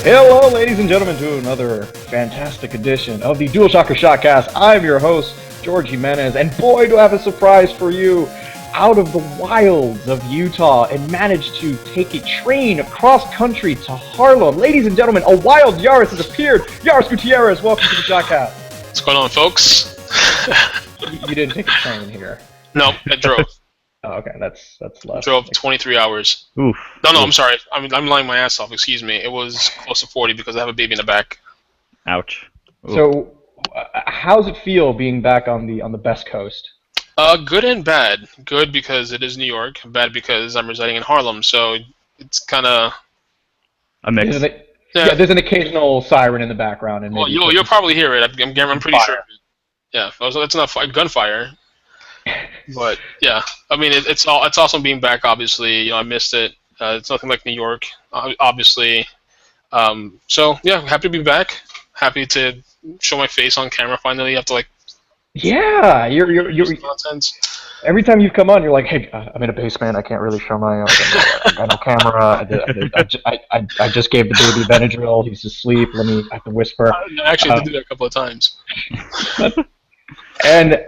Hello, ladies and gentlemen, to another fantastic edition of the DualShockers ShockCast. I'm your host, George Jimenez, and boy, do I have a surprise for you. Out of the wilds of Utah and managed to take a train across country to Harlem. Ladies and gentlemen, a wild Yaris has appeared. Yaris Gutierrez, welcome to the ShockCast. What's going on, folks? You didn't take a train here. No, I drove. Oh, okay, that's less. Drove 23 hours. Oof. No, I'm sorry. I'm lying my ass off. Excuse me. It was close to 40 because I have a baby in the back. Ouch. Oof. So, how's it feel being back on the best coast? Good and bad. Good because it is New York. Bad because I'm residing in Harlem. So it's kind of a mix. Yeah, there's an occasional siren in the background, and well, you'll probably hear it. I'm pretty sure. Yeah, it's not gunfire. But yeah, I mean it's awesome being back. Obviously, I missed it. It's nothing like New York, obviously. So yeah, happy to be back. Happy to show my face on camera finally after yeah, you're nonsense. Every time you've come on, you're like, hey, I'm in a basement. I can't really show my I got no camera. I just gave the baby Benadryl. He's asleep. I have to whisper. I actually did do that a couple of times. And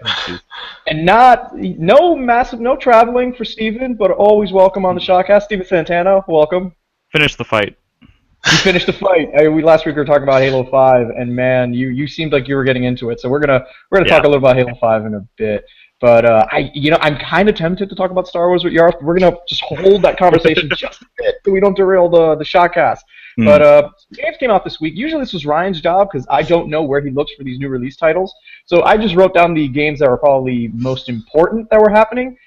no traveling for Steven, but always welcome on the ShockCast. Steven Santana, welcome. Finish the fight. You finished the fight. Last week we were talking about Halo 5, and man, you seemed like you were getting into it. So we're gonna talk a little about Halo 5 in a bit. But I'm kind of tempted to talk about Star Wars with Yaris, but we're gonna just hold that conversation just a bit so we don't derail the ShockCast. But games came out this week. Usually this was Ryan's job because I don't know where he looks for these new release titles. So I just wrote down the games that were probably most important that were happening.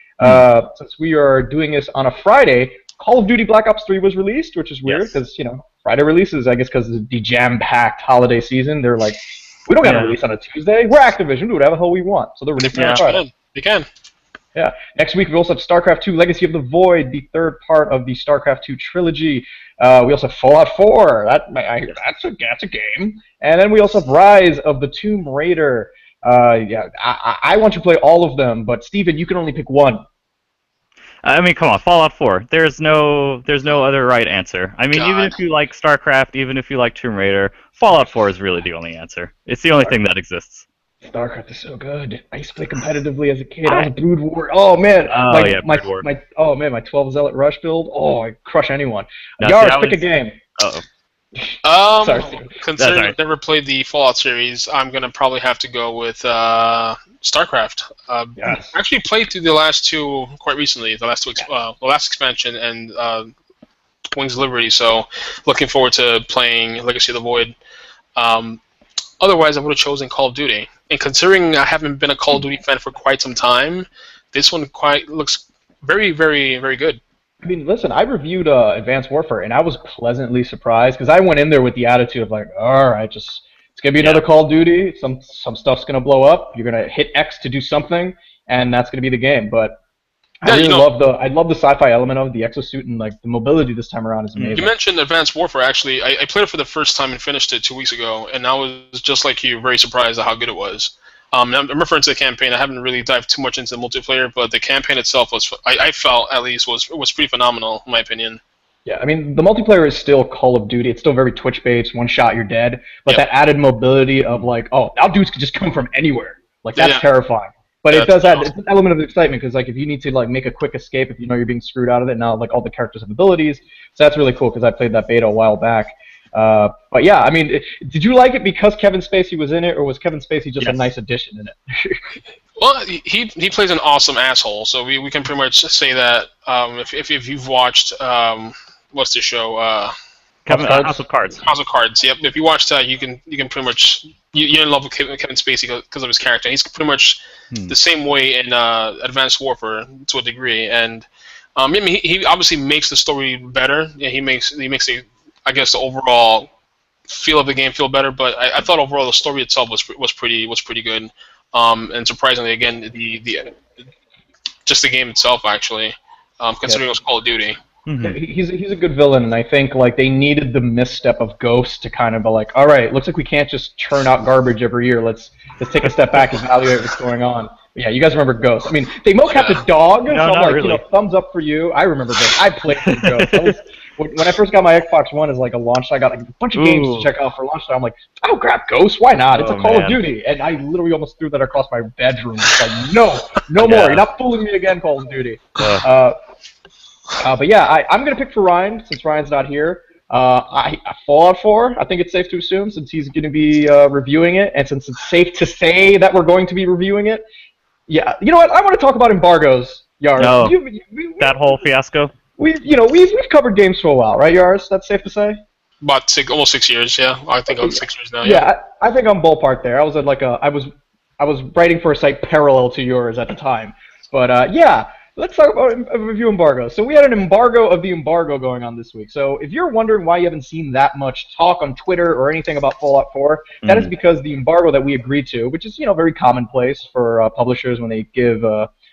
Since we are doing this on a Friday, Call of Duty Black Ops 3 was released, which is weird because Friday releases, I guess, because of the jam-packed holiday season. They're like, we don't got to release on a Tuesday. We're Activision. We do whatever the hell we want. So they're releasing on Friday. You can. Yeah. Next week we also have StarCraft 2: Legacy of the Void, the third part of the StarCraft 2 trilogy. We also have Fallout 4. That's a game. And then we also have Rise of the Tomb Raider. I want you to play all of them, but Steven, you can only pick one. I mean, come on, Fallout 4. There's no other right answer. I mean, even if you like StarCraft, even if you like Tomb Raider, Fallout 4 is really the only answer. It's the only thing that exists. StarCraft is so good. I used to play competitively as a kid. I was a Brood War. Oh man, Brood War. My 12 Zealot Rush build. Oh, I crush anyone. No, Yaris, pick a game. Sorry, considering I've never played the Fallout series, I'm gonna probably have to go with StarCraft. Yes. I actually played through the last two quite recently. The last expansion and Wings of Liberty. So looking forward to playing Legacy of the Void. Otherwise, I would have chosen Call of Duty. And considering I haven't been a Call of Duty fan for quite some time, this one looks very, very, very good. I mean, listen, I reviewed Advanced Warfare, and I was pleasantly surprised because I went in there with the attitude of like, all right, it's gonna be another Call of Duty. Some stuff's gonna blow up. You're gonna hit X to do something, and that's gonna be the game. But I love the sci-fi element of the exosuit and like the mobility this time around is amazing. You mentioned Advanced Warfare. Actually, I played it for the first time and finished it 2 weeks ago, and I was just like you, very surprised at how good it was. I'm referring to the campaign. I haven't really dived too much into the multiplayer, but the campaign itself I felt at least was pretty phenomenal in my opinion. Yeah, I mean the multiplayer is still Call of Duty. It's still very Twitch based. One shot, you're dead. But that added mobility of like, oh, now dudes can just come from anywhere. Like that's terrifying. But it does add it's an element of excitement because like if you need to like make a quick escape, if you know you're being screwed out of it, now like all the characters have abilities. So that's really cool because I played that beta a while back. But yeah, I mean, did you like it because Kevin Spacey was in it, or was Kevin Spacey just a nice addition in it? Well, he plays an awesome asshole, so we can pretty much say that if you've watched what's the show? House of Cards. House of Cards. Yep. If you watch that, you can pretty much you're in love with Kevin Spacey because of his character. He's pretty much the same way in Advanced Warfare to a degree, and I mean he obviously makes the story better. Yeah, he makes the the overall feel of the game feel better. But I thought overall the story itself was pretty good. And surprisingly, again, the game itself actually, considering it was Call of Duty. Mm-hmm. He's a good villain, and I think like they needed the misstep of Ghost to kind of be like, all right, looks like we can't just churn out garbage every year. Let's take a step back and evaluate what's going on. But yeah, you guys remember Ghost? I mean, they mocapped a dog, so I'm like, really. Thumbs up for you. I remember Ghost. I played with Ghost. when I first got my Xbox One as like a launch, I got like a bunch of games to check out for launch. So I'm like, I'll grab Ghost. Why not? It's a Call of Duty, and I literally almost threw that across my bedroom. It's like, no more. You're not fooling me again, Call of Duty. But yeah, I'm gonna pick for Ryan since Ryan's not here. Fallout 4. I think it's safe to assume since he's going to be reviewing it, and since it's safe to say that we're going to be reviewing it. Yeah, you know what? I want to talk about embargoes, Yars. No, that whole fiasco. We've covered games for a while, right, Yars? That's safe to say. About almost 6 years, yeah. I think I'm 6 years now. Yeah, I think I'm ballpark there. I was at like I was writing for a site parallel to yours at the time, but yeah. Let's talk about a review embargo. So we had an embargo of the embargo going on this week. So if you're wondering why you haven't seen that much talk on Twitter or anything about Fallout 4, that is because the embargo that we agreed to, which is very commonplace for publishers when they give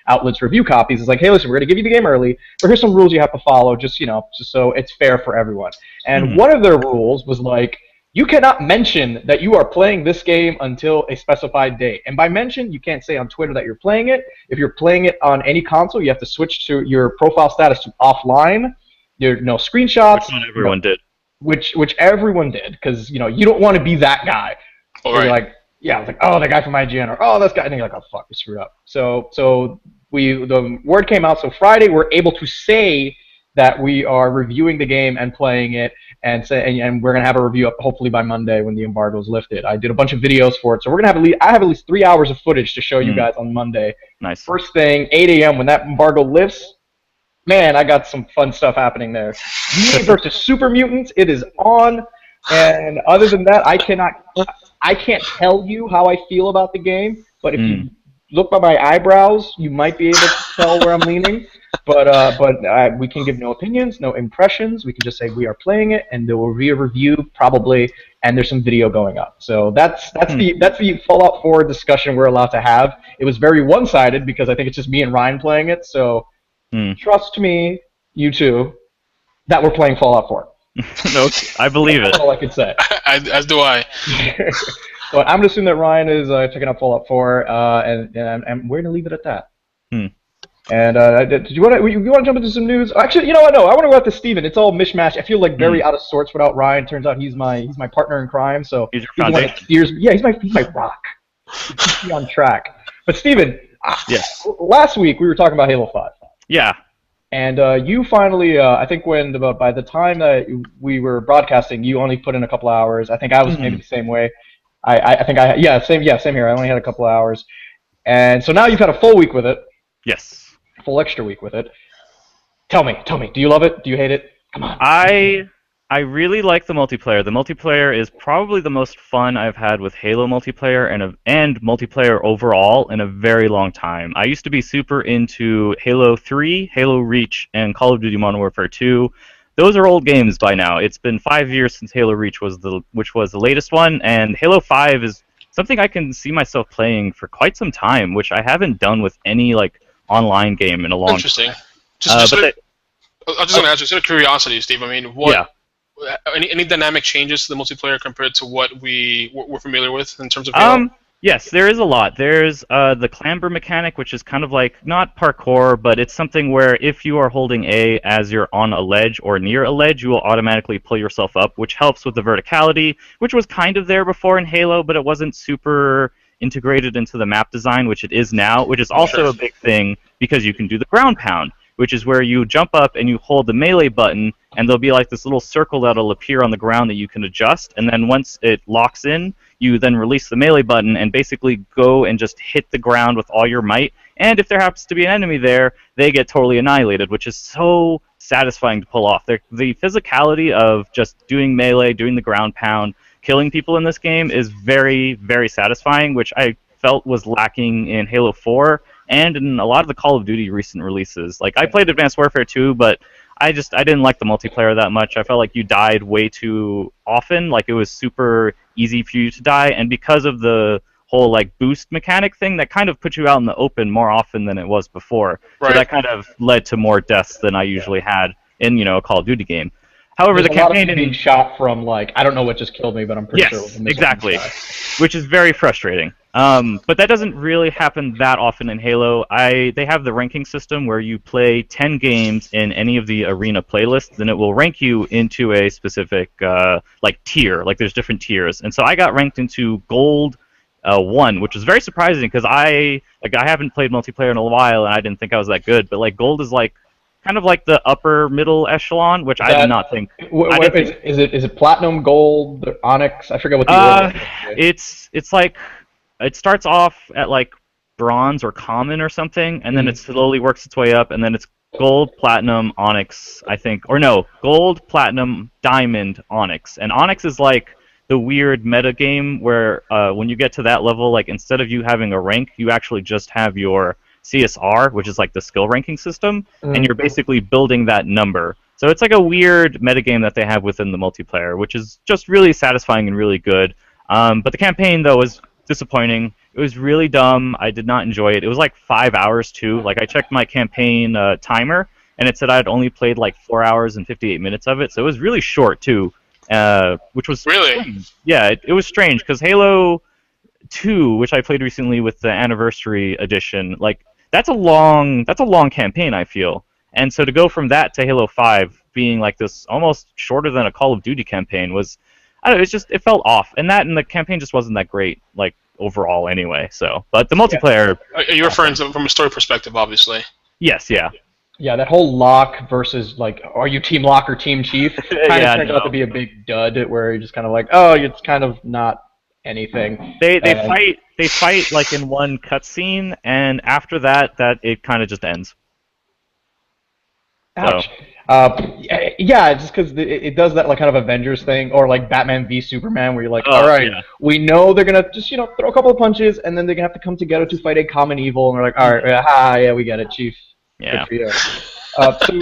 outlets review copies, is like, hey, listen, we're going to give you the game early, but here's some rules you have to follow, just so it's fair for everyone. And one of their rules was like, you cannot mention that you are playing this game until a specified date. And by mention, you can't say on Twitter that you're playing it. If you're playing it on any console, you have to switch to your profile status to offline. There are no screenshots. Which not everyone did. Which everyone did, because you don't want to be that guy. Right. You're like, yeah, it's like, oh, that guy from IGN, or oh, this guy, and you're like, oh fuck, we screwed up. So the word came out. So Friday, we're able to say that we are reviewing the game and playing it, and we're gonna have a review up hopefully by Monday when the embargo is lifted. I did a bunch of videos for it, so we're gonna I have at least 3 hours of footage to show you guys on Monday. Nice. First thing, 8 a.m. when that embargo lifts. Man, I got some fun stuff happening there. Me versus Super Mutants, it is on. And other than that, I can't tell you how I feel about the game. But if you look by my eyebrows, you might be able to tell where I'm leaning. But we can give no opinions, no impressions. We can just say we are playing it, and there will be a review probably, and there's some video going up. So that's the Fallout 4 discussion we're allowed to have. It was very one-sided because I think it's just me and Ryan playing it. So trust me, you two, that we're playing Fallout 4. No, I believe it. That's all I can say. As do I. So I'm going to assume that Ryan is checking out Fallout 4, and we're going to leave it at that. And did you want to jump into some news? Actually, you know what? No, I want to go out to Steven. It's all mishmash. I feel like very out of sorts without Ryan. Turns out he's my partner in crime. So he's your foundation. He's my rock. He keeps me on track. But Steven, last week we were talking about Halo 5. Yeah. And you finally, I think by the time that we were broadcasting, you only put in a couple hours. I think I was maybe the same way. Same here. I only had a couple hours. And so now you've had a full week with it. Yes. Full extra week with it. Tell me, do you love it? Do you hate it? Come on. I really like the multiplayer. The multiplayer is probably the most fun I've had with Halo multiplayer and multiplayer overall in a very long time. I used to be super into Halo 3, Halo Reach, and Call of Duty Modern Warfare 2. Those are old games by now. It's been 5 years since Halo Reach which was the latest one, and Halo 5 is something I can see myself playing for quite some time, which I haven't done with any online game in a long time. Interesting. I was just going to ask, just out of curiosity, Steve. I mean, any dynamic changes to the multiplayer compared to what we're familiar with in terms of Halo? Yes, there is a lot. There's the clamber mechanic, which is kind of like not parkour, but it's something where if you are holding A as you're on a ledge or near a ledge, you will automatically pull yourself up, which helps with the verticality, which was kind of there before in Halo, but it wasn't super integrated into the map design, which it is now, which is also a big thing because you can do the ground pound, which is where you jump up and you hold the melee button, and there'll be like this little circle that'll appear on the ground that you can adjust, and then once it locks in, you then release the melee button and basically go and just hit the ground with all your might, and if there happens to be an enemy there, they get totally annihilated, which is so satisfying to pull off. The physicality of just doing melee, doing the ground pound, killing people in this game is very, very satisfying, which I felt was lacking in Halo 4 and in a lot of the Call of Duty recent releases. Like, I played Advanced Warfare 2, but I didn't like the multiplayer that much. I felt like you died way too often. Like, it was super easy for you to die, and because of the whole boost mechanic thing, that kind of put you out in the open more often than it was before. Right. So that kind of led to more deaths than I usually had in a Call of Duty game. However, There's the campaign being shot from I don't know what just killed me, but I'm pretty sure it was a missile exactly, which is very frustrating. But that doesn't really happen that often in Halo. They have the ranking system where you play 10 games in any of the arena playlists, then it will rank you into a specific like tier. Like there's different tiers, and so I got ranked into Gold 1, which was very surprising because I haven't played multiplayer in a while and I didn't think I was that good. But like Gold is like kind of like the upper middle echelon, which I did not think. Is it Platinum, Gold, Onyx? I forget what the order is. It's like it starts off at like Bronze or Common or something, and then it slowly works its way up, and then it's Gold, Platinum, Onyx, I think, or no, Gold, Platinum, Diamond, Onyx, and Onyx is like the weird meta game where when you get to that level, like instead of you having a rank, you actually just have your CSR, which is like the skill ranking system, and you're basically building that number. So it's like a weird metagame that they have within the multiplayer, which is just really satisfying and really good. But the campaign, though, was disappointing. It was really dumb. I did not enjoy it. It was like 5 hours, too. Like, I checked my campaign timer, and it said I'd only played like 4 hours and 58 minutes of it, so it was really short, too, which was really strange. Yeah, it was strange, because Halo 2, which I played recently with the Anniversary Edition, like, that's a long campaign, I feel. And so to go from that to Halo 5 being like this almost shorter than a Call of Duty campaign was, I don't know, it felt off. And the campaign just wasn't that great, like, overall anyway. So, but the multiplayer... Are you referring to from a story perspective, obviously? Yes, yeah. Yeah, that whole Locke versus, like, are you Team Locke or Team Chief kind of turned out to be a big dud where you're just kind of like, oh, it's kind of not anything. They fight like in one cutscene, and after that it kind of just ends. Ouch. So. Yeah, just because it does that like kind of Avengers thing, or like Batman v Superman, where you're like, all right, we know they're gonna just throw a couple of punches, and then they're gonna have to come together to fight a common evil, and we're like, all right, yeah, we get it, Chief. Yeah. Good for you.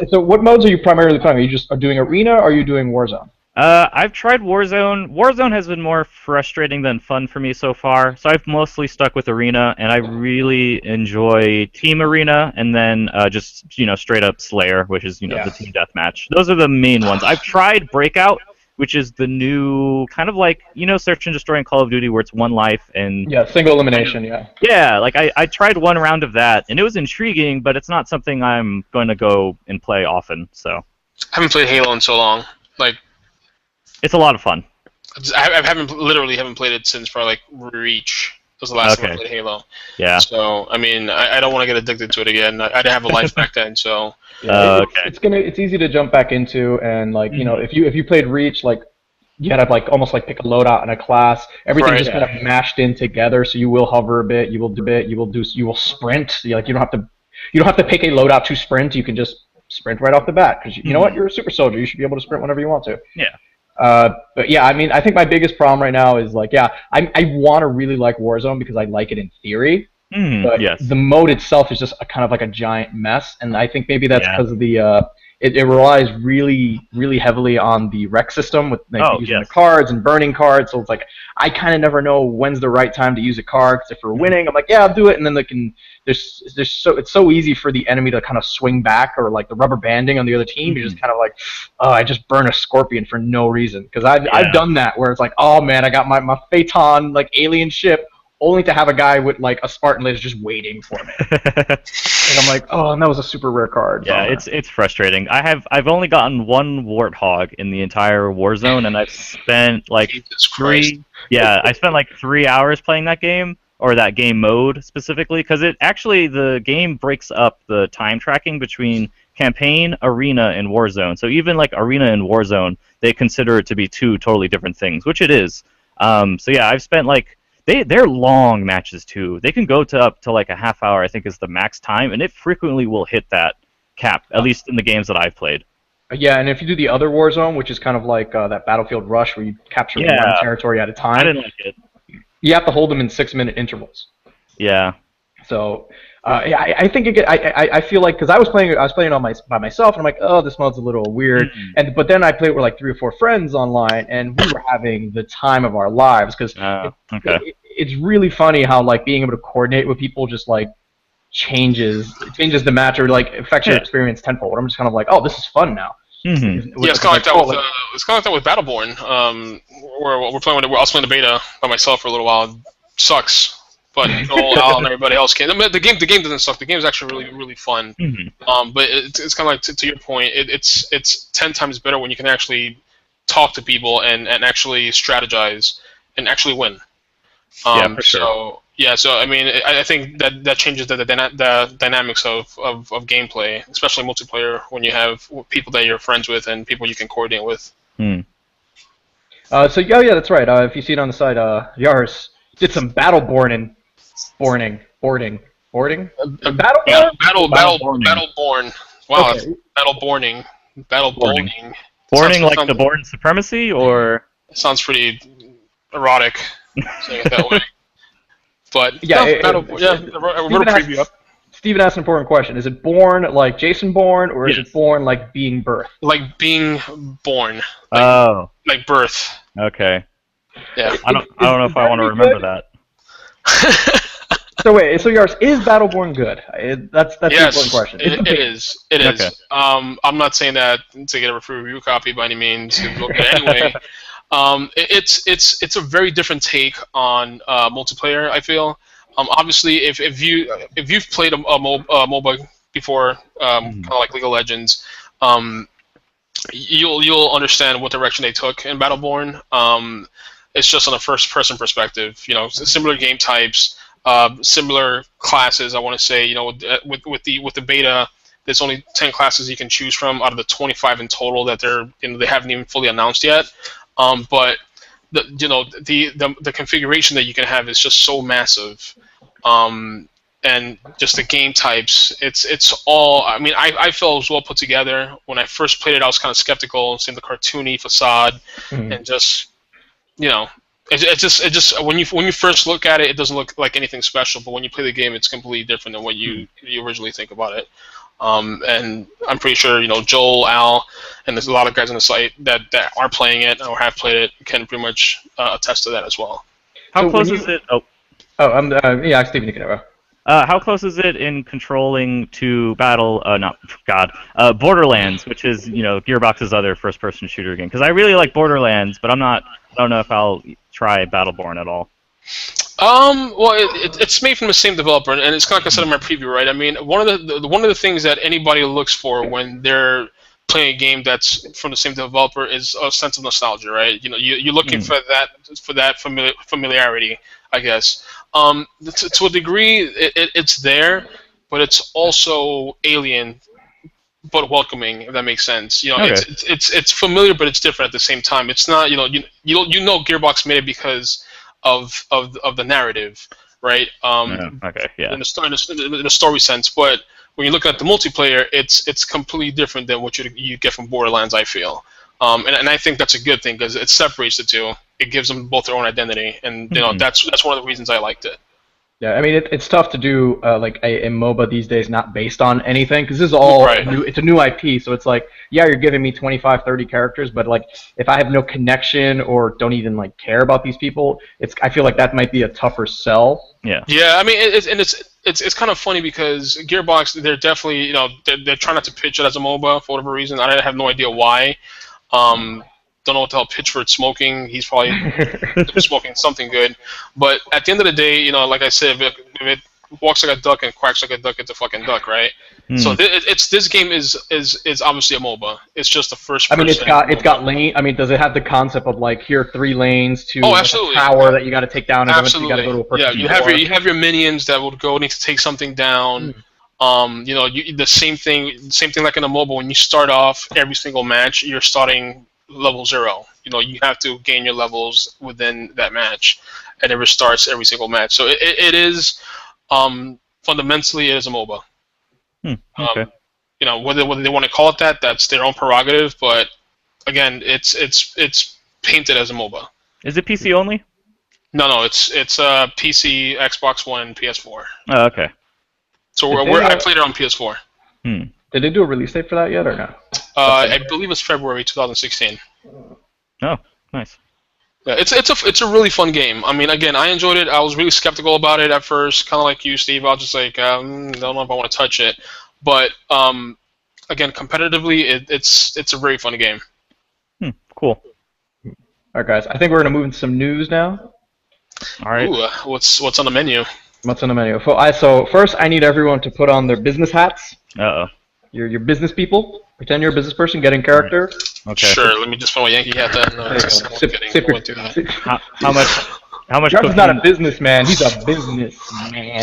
So what modes are you primarily playing? Are you just doing Arena, or are you doing Warzone? I've tried Warzone. Warzone has been more frustrating than fun for me so far, so I've mostly stuck with Arena, and I really enjoy Team Arena, and then just, straight up Slayer, which is, the team deathmatch. Those are the main ones. I've tried Breakout, which is the new, kind of like, Search and Destroy in Call of Duty, where it's one life, and... Yeah, single elimination, yeah. Yeah, like, I tried one round of that, and it was intriguing, but it's not something I'm going to go and play often, so... I haven't played Halo in so long. Like... It's a lot of fun. I haven't played it since probably like Reach. Was the last time I played Halo. Yeah. So I mean, I don't want to get addicted to it again. I didn't have a life back then, so. It's easy to jump back into, and like if you played Reach, like you gotta like almost like pick a loadout in a class. Everything's just kind of mashed in together. So you will hover a bit, you will sprint. Like you don't have to pick a loadout to sprint. You can just sprint right off the bat because you know what, you're a super soldier. You should be able to sprint whenever you want to. Yeah. But yeah, I mean, I think my biggest problem right now is like, I want to really like Warzone because I like it in theory, but the mode itself is just kind of like a giant mess, and I think maybe that's because of the it relies really, really heavily on the rec system with using the cards and burning cards. So it's like I kind of never know when's the right time to use a card. Because if we're winning, I'm like, yeah, I'll do it, and then it's so easy for the enemy to kind of swing back, or like the rubber banding on the other team. You're just kind of like, oh, I just burn a scorpion for no reason. Because I've done that where it's like, oh man, I got my Phaeton like alien ship, only to have a guy with like a Spartan laser just waiting for me. And I'm like, oh, and that was a super rare card. Yeah, it's frustrating. I've only gotten one Warthog in the entire Warzone, and I've spent like I spent like 3 hours playing that game, or that game mode specifically, because the game breaks up the time tracking between campaign, arena, and Warzone. So even like arena and Warzone, they consider it to be two totally different things, which it is. So yeah, I've spent like they're long matches too. They can go up to like a half hour, I think is the max time, and it frequently will hit that cap, at least in the games that I've played. Yeah, and if you do the other Warzone, which is kind of like that Battlefield Rush where you capture one territory at a time, I didn't like it. You have to hold them in 6-minute intervals. Yeah. So I think I feel like, because I was playing it by myself, and I'm like, oh, this mode's a little weird. But then I played with like 3 or 4 friends online, and we were having the time of our lives, because it's really funny how like being able to coordinate with people just like changes the match, or like affects your experience tenfold. I'm just kind of like, oh, this is fun now. It's kind of like that with Battleborn. Where we're playing with it. I was playing the beta by myself for a little while. sucks, but Joel, Al, and everybody else can. I mean, the game doesn't suck. The game is actually really fun. But it's kind of like to your point. It's 10 times better when you can actually talk to people and actually strategize and actually win. Yeah, for sure. So I mean, I think that changes the dynamics of gameplay, especially multiplayer, when you have people that you're friends with and people you can coordinate with. So yeah, that's right. If you see it on the side, Yaris did some boarding. Battleborn? Battleborn. Wow, Okay. Battleborning. Battleborning. Boarding like the Bourne Supremacy, or Sounds pretty erotic, saying it that way. But Yeah, I wrote a preview up. Steven asked an important question. Is it born like Jason Bourne, or is it born like being birthed? Like being born. Like birth. Okay. Yeah. I don't know if I want to remember that. So wait, so Yaris, is Battleborn good? That's the important question. It is. Okay. I'm not saying that to get a free review copy by any means. Anyway, it's a very different take on multiplayer. I feel. Obviously, if you've played a MOBA before, kind of like League of Legends, you'll understand what direction they took in Battleborn. It's just on a first-person perspective. Similar game types, similar classes. I want to say, with the beta, there's only 10 classes you can choose from out of the 25 in total that they haven't even fully announced yet. But the configuration that you can have is just so massive. And just the game types, it's all. I mean, I felt it was well put together. When I first played it, I was kind of skeptical, seeing the cartoony facade, and just, it just when you first look at it, it doesn't look like anything special. But when you play the game, it's completely different than what you originally think about it. And I'm pretty sure Joel, Al, and there's a lot of guys on the site that are playing it or have played it can pretty much attest to that as well. How close is it? Yeah, Steven, you can go. How close is it in controlling to Borderlands, which is Gearbox's other first-person shooter game? Because I really like Borderlands, but I don't know if I'll try Battleborn at all. Well, it's made from the same developer, and it's kind of like I said in my preview, right? I mean, one of the things that anybody looks for when they're playing a game that's from the same developer is a sense of nostalgia, right? You're looking for that familiarity, I guess. To a degree, it's there, but it's also alien, but welcoming, if that makes sense. Okay. It's familiar, but it's different at the same time. It's not, Gearbox made it because of the narrative, right? Okay, yeah. In the story sense, but when you look at the multiplayer, it's completely different than what you get from Borderlands, I feel. And I think that's a good thing because it separates the two. It gives them both their own identity, and that's one of the reasons I liked it. Yeah, I mean it's tough to do like a MOBA these days not based on anything because this is all new. It's a new IP, so it's like you're giving me 25, 30 characters, but like if I have no connection or don't even like care about these people, I feel like that might be a tougher sell. Yeah. Yeah, I mean it's kind of funny because Gearbox, they're definitely they're trying not to pitch it as a MOBA for whatever reason. I have no idea why. Don't know what the hell Pitchford's smoking. He's probably smoking something good. But at the end of the day, like I said, if it walks like a duck and quacks like a duck, it's a fucking duck, right? So this game is obviously a MOBA. It's just a first person. I mean, it's got lane. I mean, does it have the concept of like here are 3 lanes to absolutely. a tower that you got to take down, and absolutely. you got to go to a person. Yeah, you have your minions that would go need to take something down. The same thing like in a MOBA. When you start off every single match, you're starting level 0. You have to gain your levels within that match, and it restarts every single match. So it is fundamentally it is a MOBA. Okay. Whether they want to call it that, that's their own prerogative. But again, it's painted as a MOBA. Is it PC only? No, it's PC, Xbox One, PS4. Oh, okay. So I played it on PS4. Did they do a release date for that yet or no? I believe it's February 2016. Oh, nice. Yeah, it's a really fun game. I mean, again, I enjoyed it. I was really skeptical about it at first, kind of like you, Steve. I was just like, I don't know if I want to touch it. But again, competitively, it's a very fun game. Cool. All right, guys. I think we're gonna move into some news now. All right. Ooh, what's on the menu? What's on the menu? So first, I need everyone to put on their business hats. Uh-oh. Your business people. Pretend you're a business person. Get in character. Okay. Sure. Let me just find my Yankee hat then. No, There you go. How much Travis is not a cocaine? businessman. He's a businessman.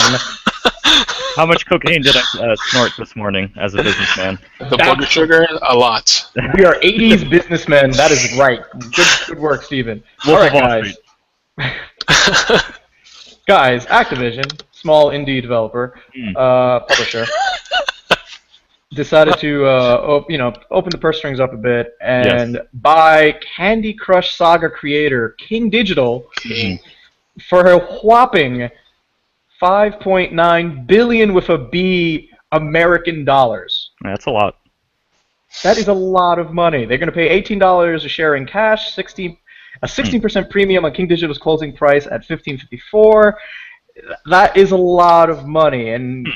How much cocaine did I snort this morning as a businessman? The blood sugar, a lot. We are 80s businessmen. That is right. Good work, Steven. All Wolf right, of Wall guys. Guys, Activision, small indie developer, publisher, decided to open the purse strings up a bit and buy Candy Crush Saga creator King Digital for a whopping 5.9 billion with a B American dollars. That's a lot. That is a lot of money. They're going to pay $18 a share in cash, a 16% premium on King Digital's closing price at $15.54. That is a lot of money, and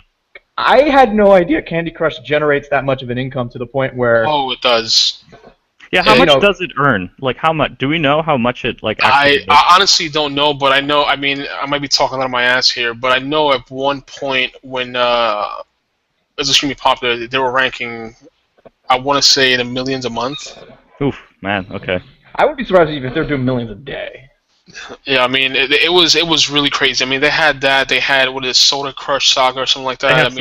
I had no idea Candy Crush generates that much of an income to the point where. Oh, it does. Yeah, how much does it earn? Like, how much? Do we know how much it actually I honestly don't know, but I know. I mean, I might be talking out of my ass here, but I know at one point when it was extremely popular, they were ranking. I want to say in the millions a month. Oof, man. Okay. I would be surprised if they're doing millions a day. Yeah, I mean, it was really crazy. I mean, they had that. They had what is Soda Crush Saga or something like that. They have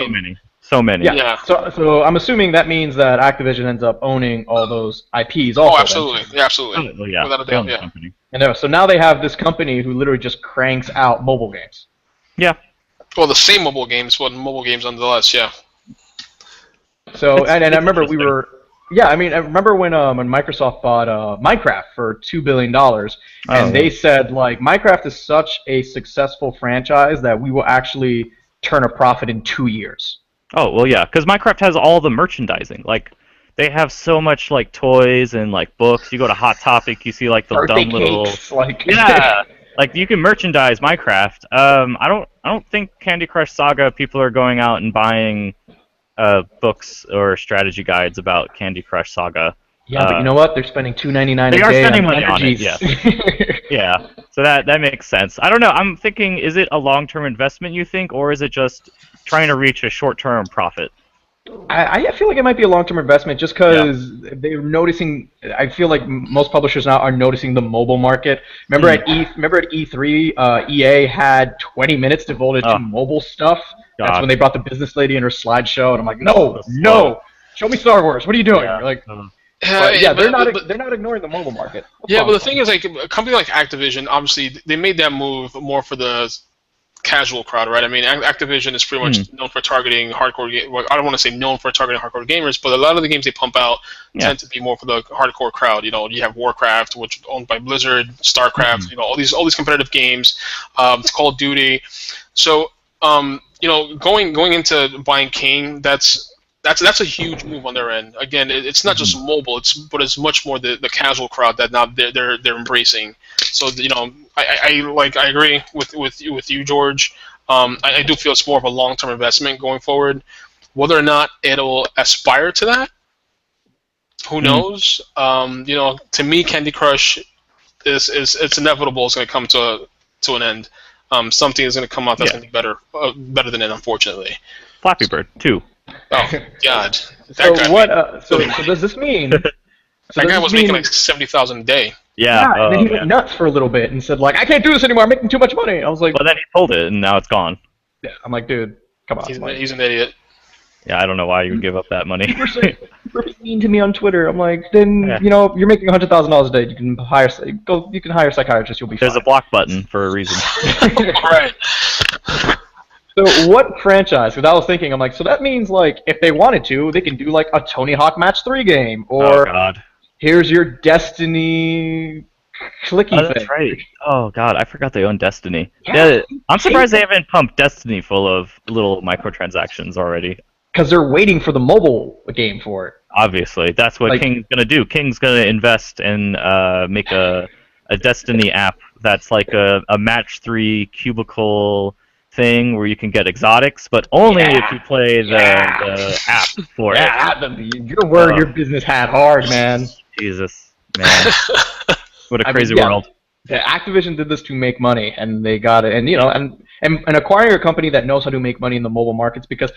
so many. Yeah. So I'm assuming that means that Activision ends up owning all those IPs. Also, oh, absolutely. Yeah, absolutely. Oh, yeah. Without a doubt. Yeah. Company. And so now they have this company who literally just cranks out mobile games. Yeah. Well, the same mobile games, but mobile games nonetheless. Yeah. So and I remember we were. Yeah, I mean, I remember when Microsoft bought Minecraft for $2 billion, and they said, like, Minecraft is such a successful franchise that we will actually turn a profit in 2 years. Oh, well, yeah, because Minecraft has all the merchandising. Like, they have so much, like, toys and, like, books. You go to Hot Topic, you see, like, the Birthday dumb little... cakes, like... Yeah, like, you can merchandise Minecraft. I don't think Candy Crush Saga people are going out and buying... books or strategy guides about Candy Crush Saga. Yeah, but you know what? They're spending $2.99 a day. They are spending money on energies. it. Yeah. Yeah. So that makes sense. I don't know. I'm thinking, is it a long-term investment? You think, or is it just trying to reach a short-term profit? I feel like it might be a long-term investment just because they're noticing. I feel like most publishers now are noticing the mobile market. Remember at E3, EA had 20 minutes devoted to mobile stuff. God. That's when they brought the business lady in her slideshow, and I'm like, no, show me Star Wars. What are you doing? Yeah. Like, They're they're not ignoring the mobile market. Yeah, but the thing is, like, a company like Activision, obviously, they made that move more for the casual crowd, right? I mean, Activision is pretty much known for targeting hardcore. Well, I don't want to say known for targeting hardcore gamers, but a lot of the games they pump out tend to be more for the hardcore crowd. You know, you have Warcraft, which is owned by Blizzard, StarCraft. You know, all these competitive games. It's Call of Duty. So, you know, going into buying King, that's a huge move on their end. Again, it's not just mobile, but it's much more the casual crowd that now they're embracing. So, you know, I agree with you, George. I do feel it's more of a long-term investment going forward. Whether or not it'll aspire to that, who knows? You know, to me, Candy Crush it's inevitable. It's going to come to an end. Something is going to come out that's going to be better than it, unfortunately. Flappy Bird 2. Oh God! So does this mean? That guy was making like $70,000 a day. Yeah. And then he went nuts for a little bit and said, like, I can't do this anymore. I'm making too much money. I was like, well, then he pulled it, and now it's gone. Yeah. I'm like, dude, come on. He's an idiot. Yeah, I don't know why you would give up that money. People are mean to me on Twitter. I'm like, then you know, you're making $100,000 a day. You can hire a psychiatrist. You'll be fine. There's a block button for a reason. Right. So what franchise? Because I was thinking, I'm like, so that means like if they wanted to, they can do like a Tony Hawk Match 3 game, or here's your Destiny clicky thing. That's right. Oh God, I forgot they own Destiny. Yeah, I'm surprised they haven't pumped Destiny full of little microtransactions already. Because they're waiting for the mobile game for it. Obviously, that's what King's gonna do. King's gonna invest and make a Destiny app that's like a Match 3 cubicle thing where you can get exotics, but only if you play the app for it. You're wearing your business hat hard, man. Jesus, man. What a crazy world. Yeah, Activision did this to make money, and they got it. And and acquiring a company that knows how to make money in the mobile markets, because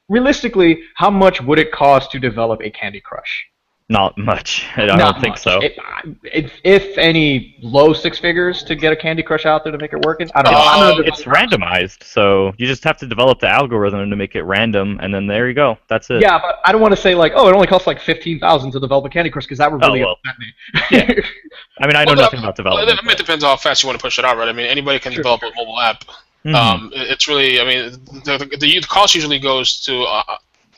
realistically, how much would it cost to develop a Candy Crush? Not much. I Not don't think much. so. If any, low six figures to get a Candy Crush out there to make it working. I don't know. It's randomized, so you just have to develop the algorithm to make it random, and then there you go. That's it. Yeah, but I don't want to say like, oh, it only costs like 15,000 to develop a Candy Crush, because that would really upset me. Yeah. I mean, I know nothing about development. It depends on how fast you want to push it out, right? I mean, anybody can develop a mobile app. It's really, I mean, the cost usually goes to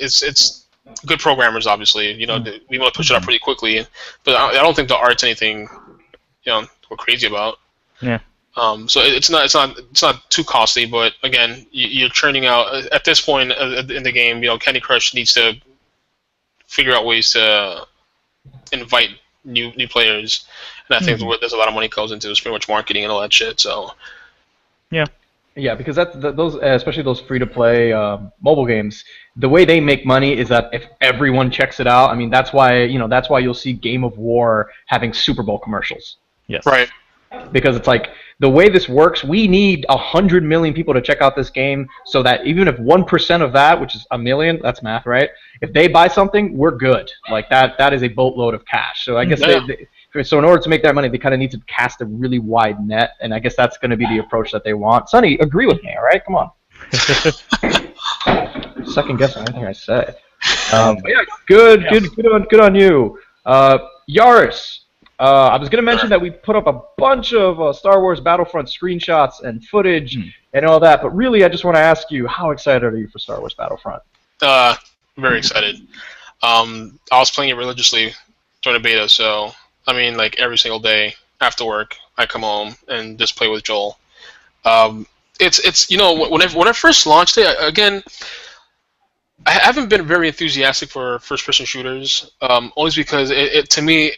it's good programmers, obviously. We want to push it out pretty quickly, but I don't think the art's anything, we're crazy about. Yeah. So it's not too costly, but again, you're churning out at this point in the game. Candy Crush needs to figure out ways to invite new players, and I think there's a lot of money goes into it's pretty much marketing and all that shit. So. Yeah. Yeah, because those, especially those free-to-play mobile games, the way they make money is that if everyone checks it out, I mean, that's why you'll see Game of War having Super Bowl commercials. Yes. Right. Because it's like, the way this works, we need 100 million people to check out this game, so that even if 1% of that, which is a million, that's math, right? If they buy something, we're good. Like, that is a boatload of cash. So I guess so in order to make that money, they kind of need to cast a really wide net, and I guess that's going to be the approach that they want. Sonny, agree with me, all right? Come on. Second guessing anything I say. But yeah, good on you. Yaris, I was going to mention that we put up a bunch of Star Wars Battlefront screenshots and footage and all that, but really I just want to ask you, how excited are you for Star Wars Battlefront? Very excited. I was playing it religiously during the beta, so I mean, like every single day after work, I come home and just play with Joel. It's when I first launched it, again, I haven't been very enthusiastic for first-person shooters, only because it to me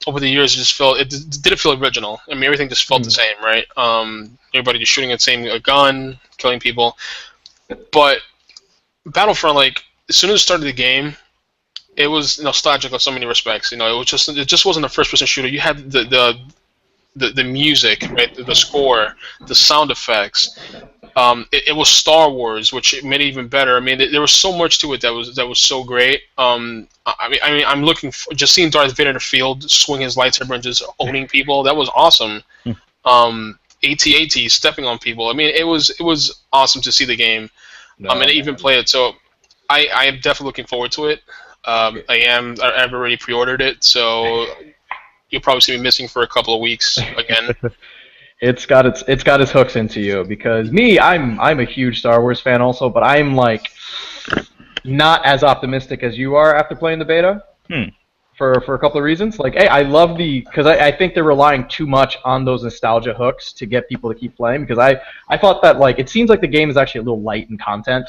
over the years it didn't feel original. I mean, everything just felt the same, right? Everybody just shooting at the same gun, killing people. But Battlefront, like as soon as it started the game, it was nostalgic in so many respects. It just wasn't a first-person shooter. You had the music, right? The score, the sound effects. It was Star Wars, which made it even better. I mean, there was so much to it that was so great. I mean, I'm looking just seeing Darth Vader in the field, swing his lightsaber and just owning people. That was awesome. AT-AT stepping on people. I mean, it was awesome to see the game. And even play it. So I am definitely looking forward to it. I've already pre-ordered it, so you'll probably see me missing for a couple of weeks again. It's got its hooks into you, because I'm a huge Star Wars fan also, but I'm like not as optimistic as you are after playing the beta. For a couple of reasons. Like, hey, I love because I think they're relying too much on those nostalgia hooks to get people to keep playing, because I thought that it seems like the game is actually a little light in content.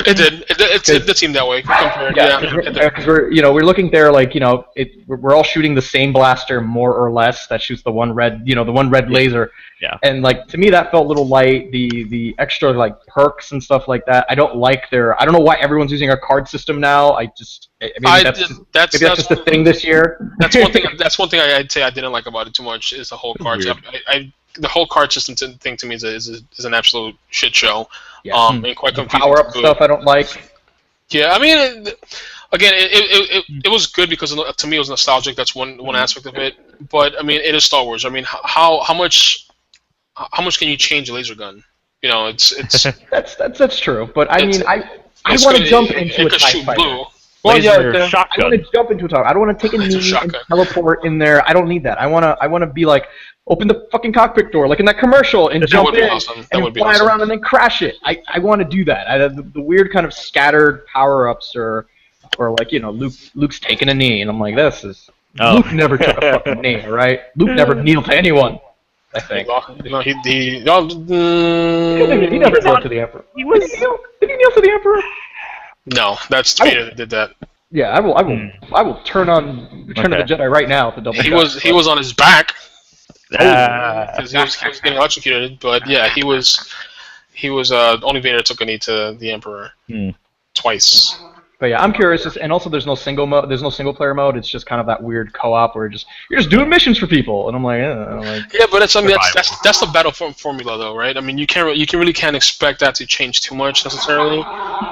It did. It seemed that way. Because we're looking there we're all shooting the same blaster more or less that shoots the one red laser. Yeah. And to me that felt a little light. The extra perks and stuff like that. I don't know why everyone's using a card system now. That's just a thing this year. That's one thing. That's one thing I'd say I didn't like about it too much is the whole card. The whole card system thing to me is an absolute shit show. Yeah. And quite confusing. Power up stuff I don't like. Yeah, I mean, it was good because to me it was nostalgic. That's one aspect of it. But I mean, it is Star Wars. I mean, how much can you change a laser gun? It's that's true. But I mean, I want to jump into a TIE fighter. I want to jump into a TIE. I don't want to take a knee and teleport in there. I don't need that. I want to be open the fucking cockpit door, like in that commertal, and jump in and fly it around and then crash it. I want to do that. The weird kind of scattered power-ups or Luke's taking a knee, and I'm like, this is... Luke never took a fucking knee, right? Luke never kneeled to anyone, I think. He never kneeled to the Emperor. Did he kneel to the Emperor? No, that's Vader that did that. Yeah, I will turn on Return of the Jedi right now at the double. He was on his back. Because he was getting electrocuted, but yeah, he was only Vader took a knee to the Emperor twice. But yeah, I'm curious, and also there's no single player mode. It's just kind of that weird co-op where you're just doing missions for people, and I'm like, yeah, but that's the Battlefront formula, though, right? I mean, you really can't expect that to change too much necessarily.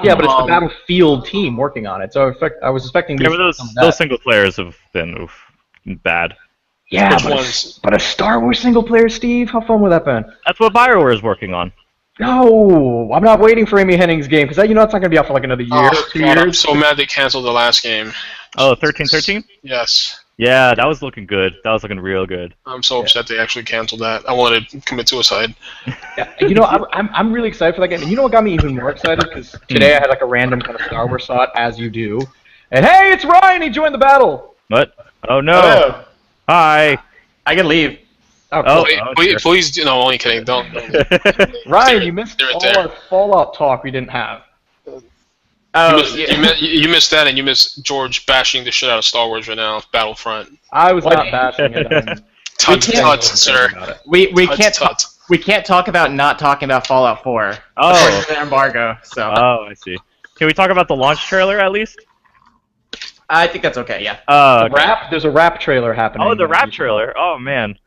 Yeah, but it's the Battlefield team working on it, so I was expecting. Yeah, but those single players have been bad. Yeah, but a Star Wars single player, Steve, how fun would that been? That's what BioWare is working on. No, I'm not waiting for Amy Hennig's game because it's not going to be out for like another year, 2 years. I'm so mad they canceled the last game. Oh, 1313? Yes. Yeah, that was looking good. That was looking real good. I'm so upset they actually canceled that. I wanted to commit suicide. Yeah, I'm really excited for that game. And you know what got me even more excited? Because today I had like a random kind of Star Wars thought, as you do. And hey, it's Ryan! He joined the battle! What? Oh no! Hello. Hi! I can leave. Please, no, only kidding. Don't. Ryan, you missed all our Fallout talk we didn't have. Oh, you missed that, and you missed George bashing the shit out of Star Wars right now, Battlefront. I was not bashing it. Tut, sir. We can't talk about not talking about Fallout 4. Oh. According to the embargo. So. Oh, I see. Can we talk about the launch trailer at least? I think that's okay. Yeah. Okay. There's a rap trailer happening. Oh, the rap trailer. Oh man.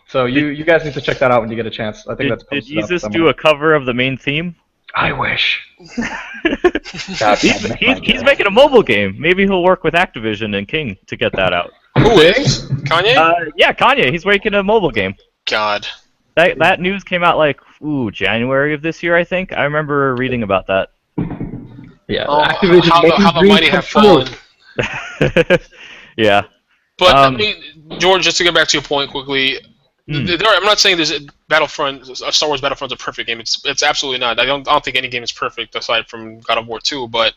So you guys need to check that out when you get a chance. I think that's posted. Did Jesus do a cover of the main theme? I wish. He's making a mobile game. Maybe he'll work with Activision and King to get that out. Who is? Kanye? Yeah, Kanye. He's making a mobile game. God. That news came out like January of this year, I think. I remember reading about that. Yeah. Activision how the mighty have fallen. Yeah. But I mean, George, just to get back to your point quickly, I'm not saying this Star Wars Battlefront's a perfect game. It's absolutely not. I don't think any game is perfect aside from God of War 2. But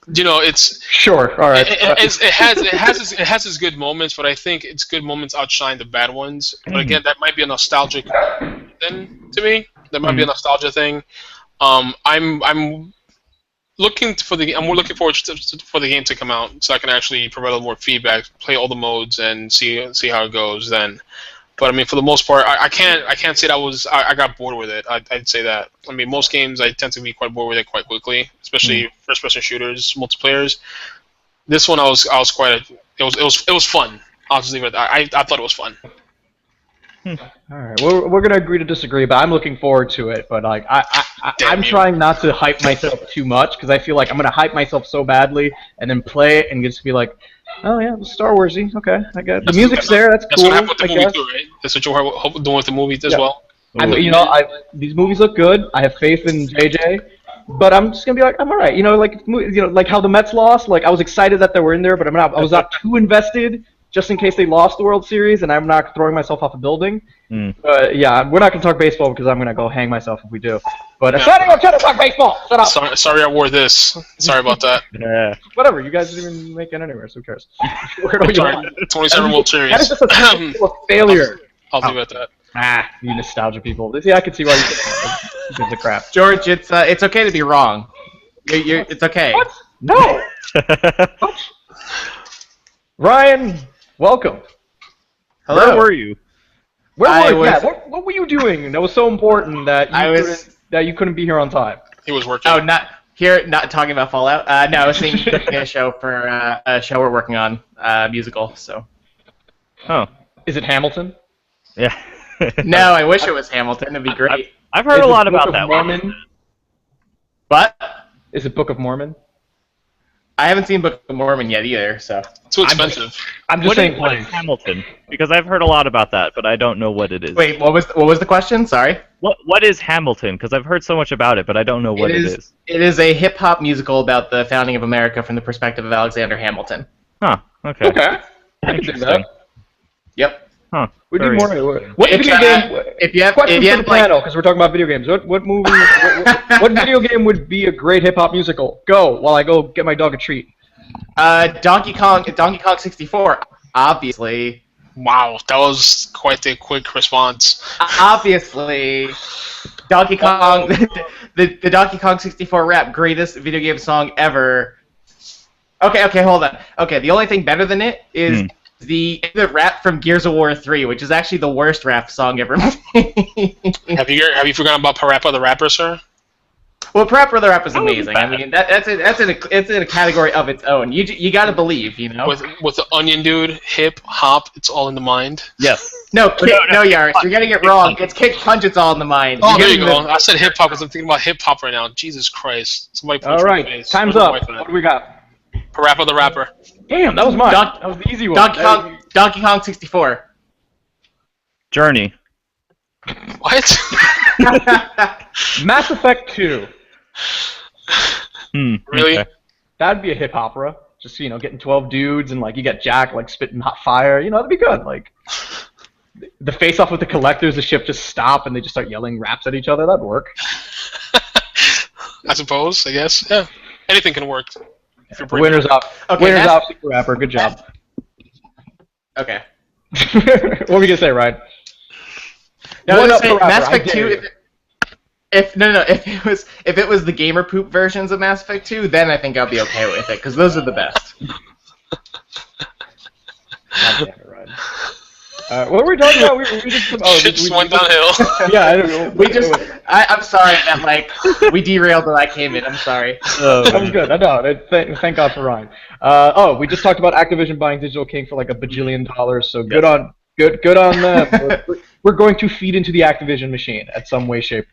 it's sure. All right. It has its good moments, but I think its good moments outshine the bad ones. But again, that might be a nostalgic thing to me. That might be a nostalgia thing. I'm looking forward for the game to come out, so I can actually provide a little more feedback, play all the modes, and see how it goes then. But I mean, for the most part, I can't say that I got bored with it. I'd say that. I mean, most games I tend to be quite bored with it quite quickly, especially first-person shooters, multiplayers. This one it was fun. I'll just leave it at that. I thought it was fun. All right, we're gonna agree to disagree, but I'm looking forward to it. But like, I'm trying not to hype myself too much because I feel like I'm gonna hype myself so badly and then play it and just be like, oh yeah, it's Star Warsy. Okay, I got the music's there. That's cool. That's what happened with the movie too, right? That's what you're doing with the movie as well. These movies look good. I have faith in JJ, but I'm just gonna be like, I'm all right. Like how the Mets lost. Like I was excited that they were in there, but I was not too invested. Just in case they lost the World Series, and I'm not throwing myself off a building. But yeah, we're not going to talk baseball because I'm going to go hang myself if we do. But I'm trying to talk baseball. Shut up. Sorry I wore this. Sorry about that. Yeah. Whatever. You guys didn't even make it anywhere, so who cares? Wear it all you want. 27 World Series. That is just a failure. I'll leave it at that. You nostalgia people. See, I can see why you give the crap. George, it's okay to be wrong. It's okay. What? No. What? Ryan. Welcome. Hello. Where were you? What were you doing that was so important that you couldn't be here on time? He was working. Oh, not talking about Fallout. No, I was thinking a show for a show we're working on, musical. So. Oh. Is it Hamilton? Yeah. No, I wish it was Hamilton. It'd be great. I've heard a lot about that one. What? Is it Book of Mormon? I haven't seen Book of Mormon yet either, so. Too expensive. I'm just saying. What is Hamilton? Because I've heard a lot about that, but I don't know what it is. Wait, what was the question? Sorry. What is Hamilton? Because I've heard so much about it, but I don't know what it is. It is a hip hop musical about the founding of America from the perspective of Alexander Hamilton. Huh. Okay. Okay. I can do that. Yep. Huh. We need more. What video game? If you have for the panel, because we're talking about video games. What movie? what video game would be a great hip hop musical? Go while I go get my dog a treat. Donkey Kong 64, obviously. Wow, that was quite a quick response. Obviously, Donkey Kong, the Donkey Kong 64 rap, greatest video game song ever. Okay, hold on. Okay, the only thing better than it is the rap from Gears of War 3, which is actually the worst rap song ever made. Have you forgotten about Parappa the Rapper, sir? Well, Parappa the Rapper is amazing. I mean, it's in a category of its own. You got to believe, you know. With the Onion Dude, hip hop, it's all in the mind. Yes. No, Yaris, you're getting it wrong. It's Kick Punch, it's all in the mind. Oh, there you go. I said hip hop because I'm thinking about hip hop right now. Jesus Christ! Somebody punch All me right, in the face. time's Where's up. my wife at? What do we got? Parappa the Rapper. Damn, that was mine. That was the easy one. Donkey Kong 64. Journey. What? Mass Effect 2. Really? Okay. That'd be a hip opera. Just, you know, getting 12 dudes and, like, you got Jack, like, spitting hot fire. You know, that'd be good. Like, the face-off with the collectors, the ship just stop and they just start yelling raps at each other. That'd work. I suppose, I guess. Yeah. Anything can work. If you're Winners brave. up. Okay, Winners up, Super Rapper. Good job. Okay. What were we gonna say, Ryan? No, One I up was for gonna say, Rapper, Mass I Effect dare 2. you. If it was the gamer poop versions of Mass Effect 2, then I think I'll be okay with it because those are the best. God damn it, Ryan. What were we talking about? We Shit went downhill. Yeah, I don't know. I'm sorry that we derailed when I came in. I'm sorry. That was good. I know. Thank God for Ryan. We just talked about Activision buying Digital King for like $1 bajillion. So good on them. We're going to feed into the Activision machine in some way, shape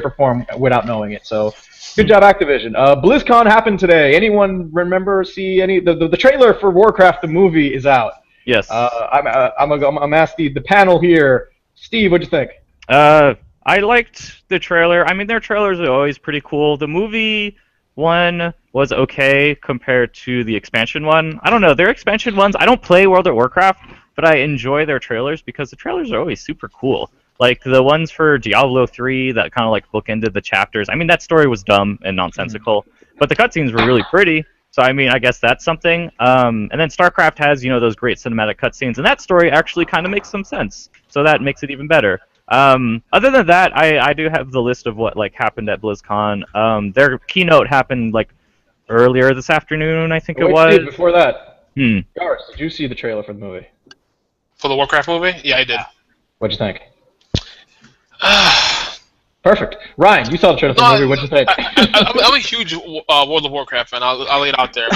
or form, without knowing it. So good job, Activision. BlizzCon happened today. Anyone remember? See any? The trailer for Warcraft the movie is out. Yes. I'm asked the panel here. Steve, what'd you think? I liked the trailer. I mean, their trailers are always pretty cool. The movie one was okay compared to the expansion one. I don't know. Their expansion ones, I don't play World of Warcraft, but I enjoy their trailers because the trailers are always super cool. Like the ones for Diablo 3 that kind of like bookended the chapters. I mean, that story was dumb and nonsensical, but the cutscenes were really pretty. So, I mean, I guess that's something. And then StarCraft has, you know, those great cinematic cutscenes, and that story actually kind of makes some sense. So that makes it even better. Other than that, I do have the list of what, like, happened at BlizzCon. Their keynote happened, like, earlier this afternoon, I think it was. Steve, before that, Hmm. Garth, did you see the trailer for the movie? For the Warcraft movie? Yeah, I did. What'd you think? Perfect. Ryan, you saw the trailer for the movie. What'd you think? I'm a huge World of Warcraft fan. I'll lay it out there.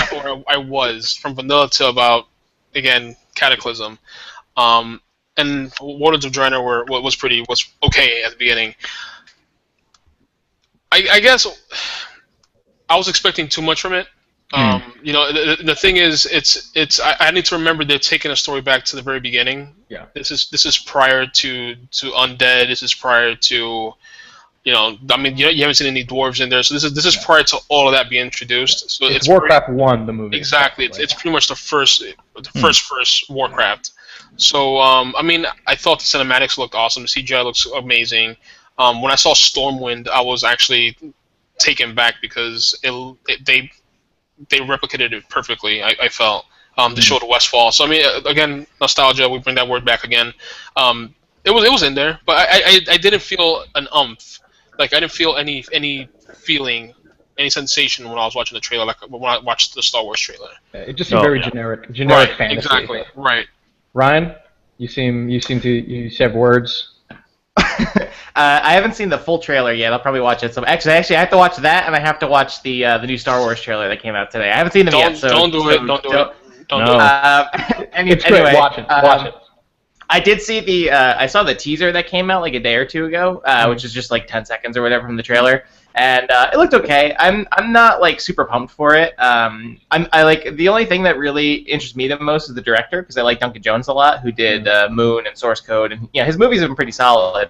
I was from vanilla to about, again, Cataclysm, and Warlords of Draenor was okay at the beginning. I guess I was expecting too much from it. You know, the thing is, I need to remember they're taking a story back to the very beginning. Yeah. This is prior to Undead. This is prior to, you know, I mean, you haven't seen any dwarves in there, so this is prior to all of that being introduced. So it's Warcraft 1, the movie. Exactly. It's pretty much the first Warcraft. So I mean, I thought the cinematics looked awesome. The CGI looks amazing. When I saw Stormwind, I was actually taken back because they replicated it perfectly. I felt to show the Westfall. So I mean, again, nostalgia. We bring that word back again. It was in there, but I didn't feel an umph. Like I didn't feel any feeling, any sensation when I was watching the trailer. Like when I watched the Star Wars trailer. It just seemed very generic Right, fantasy. exactly. Right. Ryan, you have words. I haven't seen the full trailer yet. I'll probably watch it. So actually, I have to watch that, and I have to watch the new Star Wars trailer that came out today. I haven't seen them yet. So don't do it. Don't do it. It's anyway, great. Watch it. I did see I saw the teaser that came out like a day or two ago, which is just like 10 seconds or whatever from the trailer, and it looked okay. I'm not like super pumped for it. I like the only thing that really interests me the most is the director, because I like Duncan Jones a lot, who did Moon and Source Code, and his movies have been pretty solid.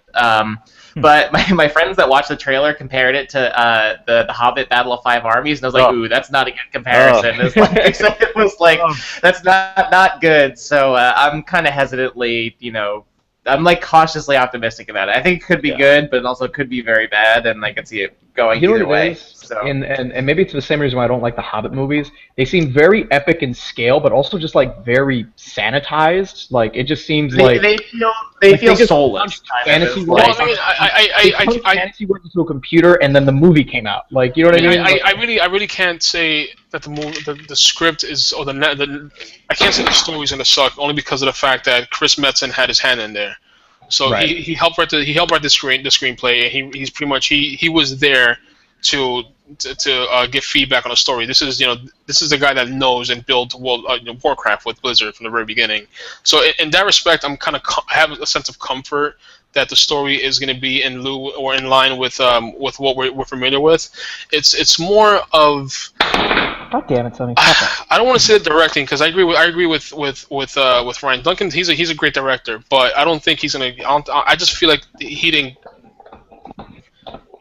But my friends that watched the trailer compared it to the Hobbit Battle of Five Armies, and I was like, ooh, that's not a good comparison. It was like that's not good. So I'm kind of hesitantly, I'm like cautiously optimistic about it. I think it could be good, but it also could be very bad, and I could see it going either way. So. And maybe it's the same reason why I don't like the Hobbit movies. They seem very epic in scale, but also just like very sanitized. Like it just seems they feel soulless. Fantasy Well, I mean, fantasy worked into a computer, and then the movie came out. Like you know what I mean? I really can't say that the script is I can't say the story's gonna suck only because of the fact that Chris Metzen had his hand in there. So he helped write the screenplay. He's pretty much he was there to give feedback on a story. This is the guy that knows and built Warcraft with Blizzard from the very beginning. So in that respect, I'm kind of have a sense of comfort that the story is going to be in lieu or in line with what we're familiar with. It's more of. God damn it, Sonny! I don't want to say the directing because I agree with Ryan Duncan. He's a great director, but I don't think he's gonna. I just feel like he didn't.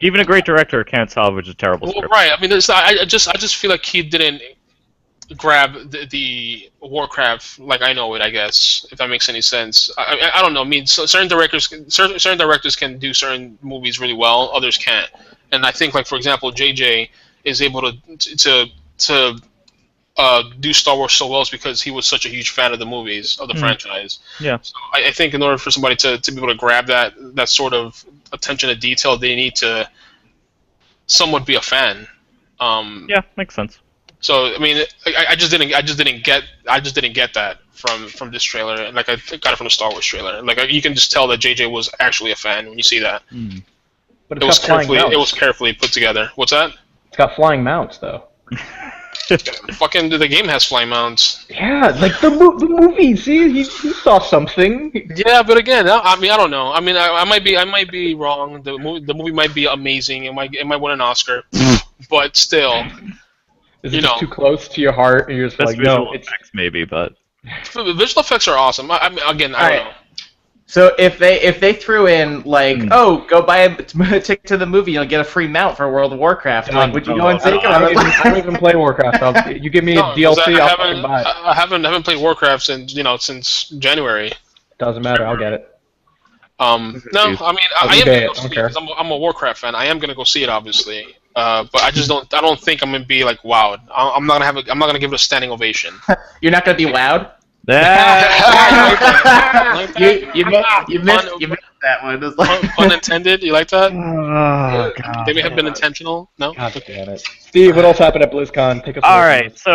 Even a great director can't salvage a terrible script. Right. I mean, I just feel like he didn't grab the Warcraft like I know it. I guess if that makes any sense. I don't know. I mean, certain directors can do certain movies really well, others can't. And I think, like for example, JJ is able to do Star Wars so well is because he was such a huge fan of the movies of the franchise. Yeah. So I think in order for somebody to be able to grab that sort of attention to detail, they need to somewhat be a fan. Yeah, makes sense. So I mean, I just didn't get that from this trailer. Like I got it from the Star Wars trailer. Like you can just tell that JJ was actually a fan when you see that. But it was carefully put together. What's that? It's got flying mounts though. Fucking the game has flying mounts. Yeah, like the movie. See, he saw something. Yeah, but again, I mean, I don't know. I mean, I might be wrong. The movie might be amazing. It might win an Oscar, but still, Is it just too close to your heart, and you're just like, no, it's maybe, but visual effects are awesome. I mean, again, I don't know. So if they threw in like, oh, go buy a ticket to the movie, you'll get a free mount for World of Warcraft. Like, would you go and take it? I don't even play Warcraft. You give me a DLC, I'll fucking buy it. I haven't played Warcraft since January. Doesn't matter, I'll get it. No, I mean I am gonna go see it because I'm a Warcraft fan. I am gonna go see it, obviously. But I don't think I'm gonna be like wowed. I'm not gonna give it a standing ovation. You're not gonna be wowed? you missed that one. Like... Pun intended. You like that? Oh, God. They may have been intentional. No. God damn it. Steve, what else happened at BlizzCon? Take us. All right. So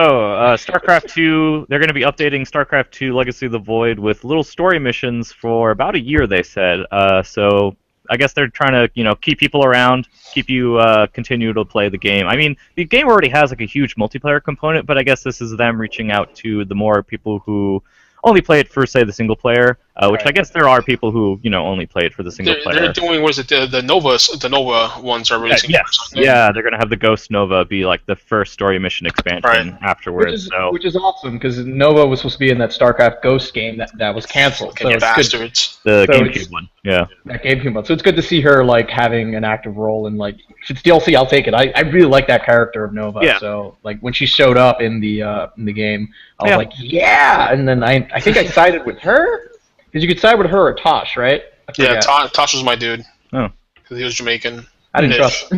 StarCraft 2, they're going to be updating StarCraft 2: Legacy of the Void with little story missions for about a year. They said. So I guess they're trying to keep people around, keep you continue to play the game. I mean, the game already has like a huge multiplayer component, but I guess this is them reaching out to the more people who only play it for, say, the single player, which I guess there are people who only play it for the single player. They're doing, what is it, the Nova ones are releasing. Yes, yeah, they're gonna have the Ghost Nova be like the first story mission expansion afterwards. Which is awesome because Nova was supposed to be in that StarCraft Ghost game that was canceled. So bastards. The GameCube one, yeah. That GameCube one. So it's good to see her like having an active role in like if it's DLC, I'll take it. I really like that character of Nova. Yeah. So like when she showed up in the game, I was like, yeah. And then I think I sided with her. Because you could side with her or Tosh, right? Yeah, Tosh was my dude. Oh. Because he was Jamaican. I didn't trust.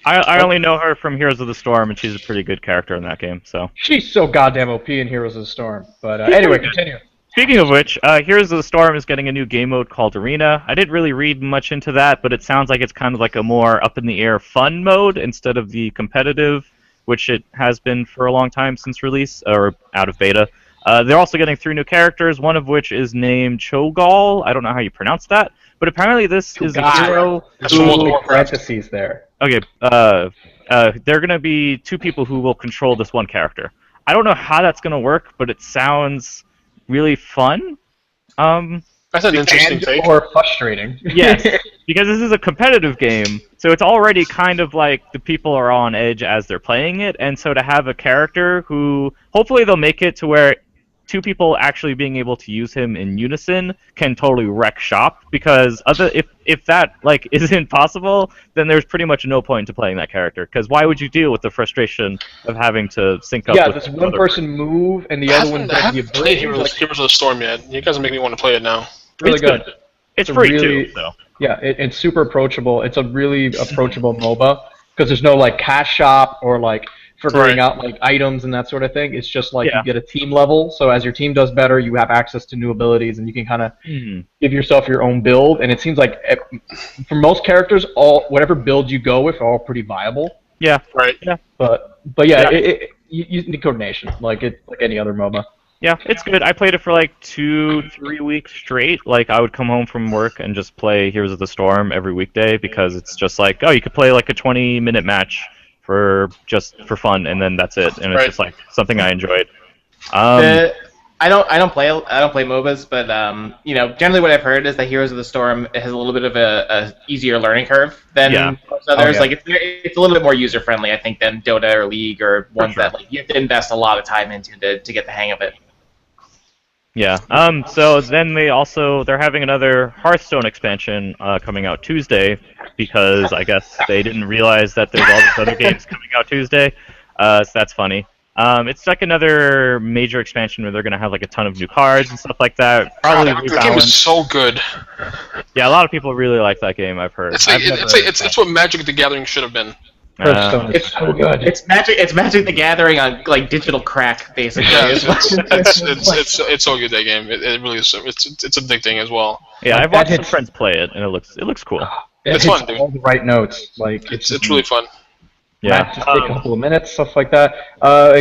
I only know her from Heroes of the Storm, and she's a pretty good character in that game. So she's so goddamn OP in Heroes of the Storm. But anyway, continue. Speaking of which, Heroes of the Storm is getting a new game mode called Arena. I didn't really read much into that, but it sounds like it's kind of like a more up-in-the-air fun mode instead of the competitive, which it has been for a long time since release, or out of beta. They're also getting 3 new characters, one of which is named Cho'Gall. I don't know how you pronounce that, but apparently this is a hero who... parentheses there. Okay, they're going to be 2 people who will control this one character. I don't know how that's going to work, but it sounds really fun. That's an interesting take. Or frustrating. Yes, because this is a competitive game, so it's already kind of like the people are on edge as they're playing it, and so to have a character who, hopefully they'll make it to where 2 people actually being able to use him in unison can totally wreck shop, because if that like isn't possible, then there's pretty much no point to playing that character, because why would you deal with the frustration of having to sync up with this one person move and the other one does the ability. Heroes of the Storm yet. You guys make me want to play it now. Really good. It's free too, so. Yeah, it's super approachable. It's a really approachable MOBA, because there's no like cash shop or like figuring out like items and that sort of thing. It's just like you get a team level, so as your team does better, you have access to new abilities, and you can kind of give yourself your own build. And it seems like for most characters, whatever build you go with are all pretty viable. Yeah. Right. Yeah. But yeah, you need coordination, like any other MOBA. Yeah, it's good. I played it for like 2, 3 weeks straight. Like I would come home from work and just play Heroes of the Storm every weekday because it's just like, oh, you could play like a 20-minute match for fun, and then that's it. And it's Right. just like something I enjoyed. Um, I don't play MOBAs, but generally what I've heard is that Heroes of the Storm has a little bit of a easier learning curve than Yeah. most others. yeah. Like it's a little bit more user friendly, I think, than Dota or League or ones sure. that like you have to invest a lot of time into to get the hang of it. Yeah. So then they're having another Hearthstone expansion coming out Tuesday because I guess they didn't realize that there's all these other games coming out Tuesday. So that's funny. It's like another major expansion where they're gonna have like a ton of new cards and stuff like that. Probably God, the game is rebalance. so good. Yeah, a lot of people really like that game. I've heard. It's I've like, never- it's what Magic the Gathering should have been. Hearthstone is so good. It's Magic the Gathering on like digital crack, basically. Yeah, is what- it's so good, that game. It really is. It's addicting as well. Yeah, I've that watched some hits- friends play it, and it looks cool. It It's hits fun, dude. all the right notes. Like It's really fun. Yeah. Matches take a couple of minutes, stuff like that.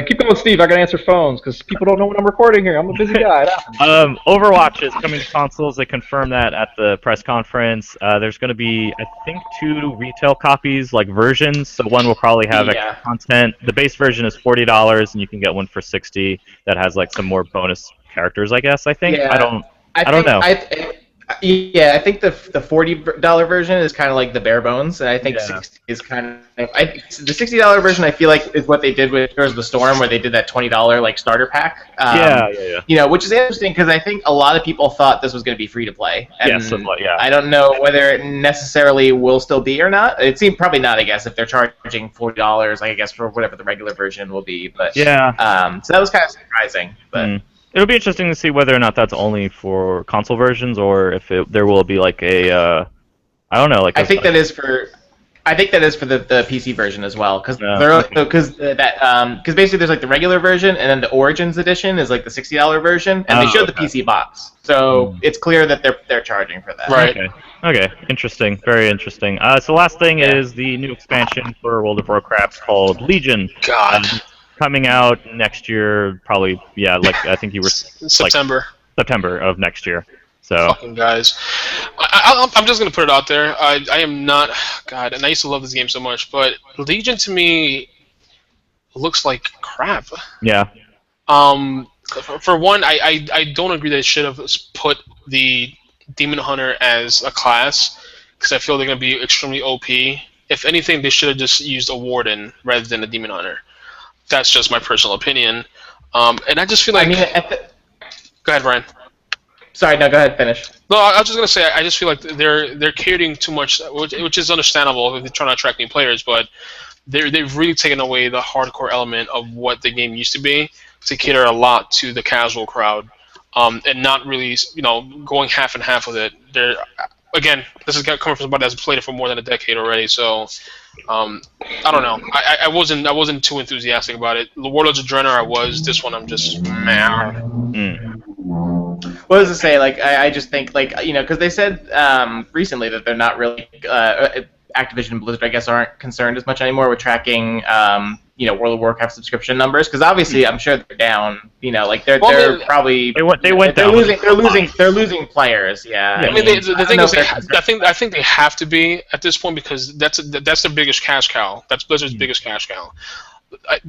Keep going, Steve. I gotta answer phones because people don't know when I'm recording here. I'm a busy guy. It happens. Overwatch is coming to consoles. They confirmed that at the press conference. There's going to be, I think, 2 retail copies, like versions. So one will probably have Yeah. extra content. The base version is $40, and you can get one for $60 that has like some more bonus characters. I guess. I think. Yeah. I don't think- know. I think the $40 version is kind of like the bare bones, and I think Yeah. 60 is kind of the $60 version. I feel like is what they did with Heroes of the Storm, where they did that $20 like starter pack. Yeah. Which is interesting because I think a lot of people thought this was going to be free to play. Yeah, somewhat, yeah. I don't know whether it necessarily will still be or not. It seemed probably not, I guess, if they're charging $40, like I guess for whatever the regular version will be. But Yeah. so that was kind of surprising. But Mm. It'll be interesting to see whether or not that's only for console versions or if there will be like a, I don't know, like I think that is for the PC version as well, because basically there's like the regular version and then the Origins edition is like the $60 version, and they showed the PC box, so it's clear that they're charging for that. Right. Okay, interesting, very interesting. So last thing is the new expansion for World of Warcraft called Legion. God. Coming out next year, probably, yeah, like I think you were September. September of next year. So Fucking guys. I'm just going to put it out there. I am not... God, and I used to love this game so much, but Legion to me looks like crap. yeah, For one, I don't agree that it should have put the Demon Hunter as a class, because I feel they're going to be extremely OP. If anything, they should have just used a Warden rather than a Demon Hunter. That's just my personal opinion. And I just feel like... Go ahead, Brian. Sorry, no, go ahead, finish. No, I was just gonna say I just feel like they're catering too much, which is understandable if they're trying to attract new players, but they've really taken away the hardcore element of what the game used to be to cater a lot to the casual crowd, and not really going half and half with it. Again, this is coming from somebody that's played it for more than a decade already, so I don't know. I wasn't too enthusiastic about it. The Warlords of Draenor I was. This one I'm just What does it say? Like, I just think, like, because they said recently that they're not really Activision and Blizzard, I guess, aren't concerned as much anymore with tracking, World of Warcraft subscription numbers. Because obviously, I'm sure they're down. Like they're probably they went they're down. They're losing players. Yeah. I mean, the thing is, I think they have to be at this point because that's the biggest cash cow. That's Blizzard's biggest cash cow.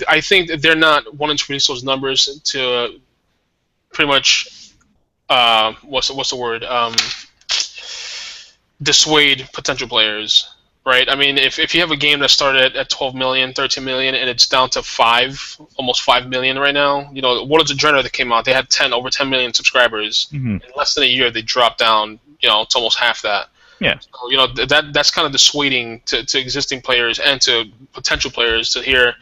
I think that they're not wanting to release those numbers to pretty much what's the word? Dissuade potential players, right? I mean, if you have a game that started at 12 million, 13 million, and it's down to almost 5 million right now. Worlds of Draenor that came out, they had over 10 million subscribers. Mm-hmm. In less than a year, they dropped down. It's almost half that. Yeah. So, that's kind of dissuading to existing players and to potential players to hear.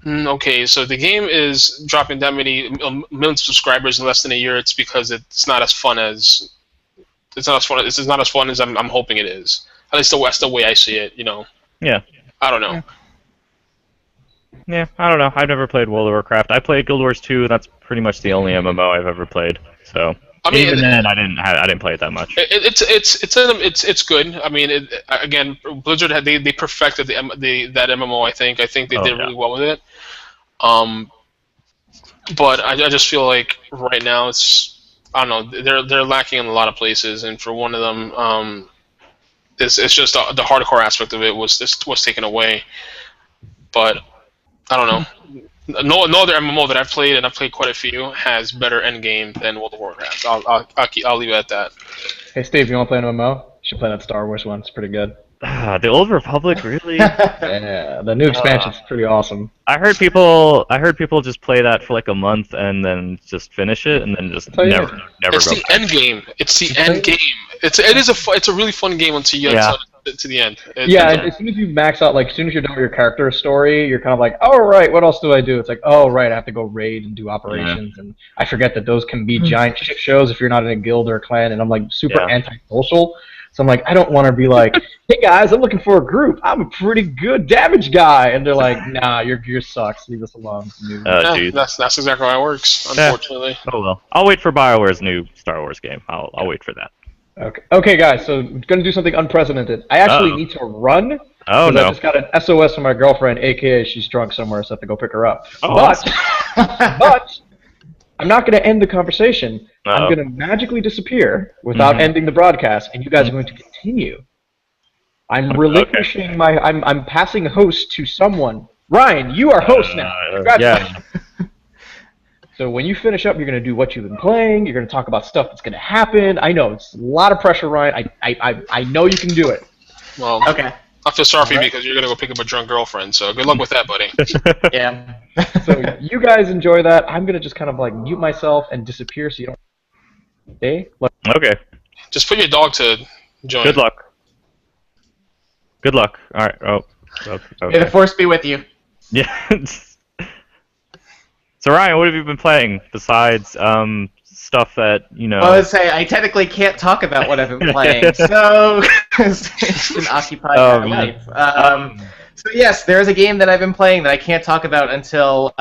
Okay, so the game is dropping that many millions of subscribers in less than a year. It's because it's not as fun as I'm hoping it is. At least that's the way I see it. Yeah. I don't know. Yeah, I don't know. I've never played World of Warcraft. I played Guild Wars 2. That's pretty much the only MMO I've ever played. So I mean, even then, I didn't play it that much. It's good. I mean, again, Blizzard they perfected that MMO. I think they did really well with it. but I just feel like right now I don't know, they're lacking in a lot of places, and for one of them, it's just the hardcore aspect of it was taken away. But I don't know. No other MMO that I've played, and I've played quite a few, has better endgame than World of Warcraft. I'll leave it at that. Hey Steve, you want to play an MMO? You should play that Star Wars one. It's pretty good. The Old Republic, really? Yeah, the new expansion's pretty awesome. I heard people just play that for like a month and then just finish it and then just never It's go the back. end game. It's the end game. It's a really fun game until you get to the end. As soon as you max out, like as soon as you're done with your character story, you're kind of like, oh right, what else do I do? It's like, oh right, I have to go raid and do operations, and I forget that those can be giant shit shows if you're not in a guild or a clan, and I'm like super antisocial. So I'm like, I don't want to be like, hey guys, I'm looking for a group. I'm a pretty good damage guy, and they're like, nah, your gear sucks. Leave us alone. That's exactly how it works. Unfortunately. Oh well. I'll wait for BioWare's new Star Wars game. I'll wait for that. Okay, guys. So I'm gonna do something unprecedented. I actually need to run. Oh no! I just got an SOS from my girlfriend, aka she's drunk somewhere, so I have to go pick her up. Oh, but I'm not going to end the conversation. I'm going to magically disappear without ending the broadcast, and you guys are going to continue. I'm relinquishing I'm passing host to someone. Ryan, you are host now. Congratulations. Yeah. So when you finish up, you're going to do what you've been playing. You're going to talk about stuff that's going to happen. I know it's a lot of pressure, Ryan. I know you can do it. Well, okay. I feel sorry for you because you're going to go pick up a drunk girlfriend, so good luck with that, buddy. Yeah. So you guys enjoy that. I'm going to just kind of like mute myself and disappear so you don't... Okay? Okay. Just put your dog to join. Good luck. Good luck. All right. Oh. Okay. May the force be with you. Yeah. So Ryan, what have you been playing besides stuff that you know? Well, I would say I technically can't talk about what I've been playing, so it's been occupied my life. So yes, there is a game that I've been playing that I can't talk about until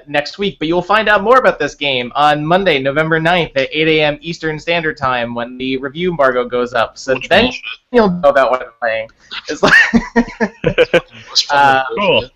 next week, but you'll find out more about this game on Monday, November 9th at 8 a.m. Eastern Standard Time when the review embargo goes up. So then you'll know about what I'm playing. It's like cool.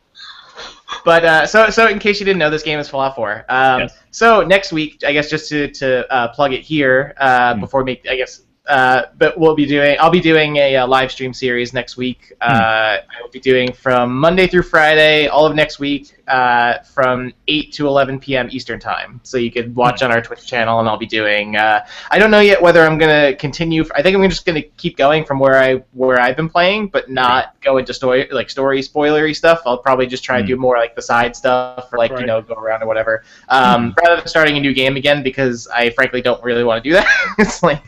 But so in case you didn't know, this game is Fallout 4. Yes. So next week, I guess just to plug it here before but I'll be doing a live stream series next week. I will be doing from Monday through Friday, all of next week, from 8 to 11 p.m. Eastern Time. So you can watch on our Twitch channel, and I'll be doing. I don't know yet whether I'm gonna continue. I think I'm just gonna keep going from where I've been playing, but not go into story spoilery stuff. I'll probably just try to do more like the side stuff, or go around or whatever, rather than starting a new game again, because I frankly don't really want to do that. It's like.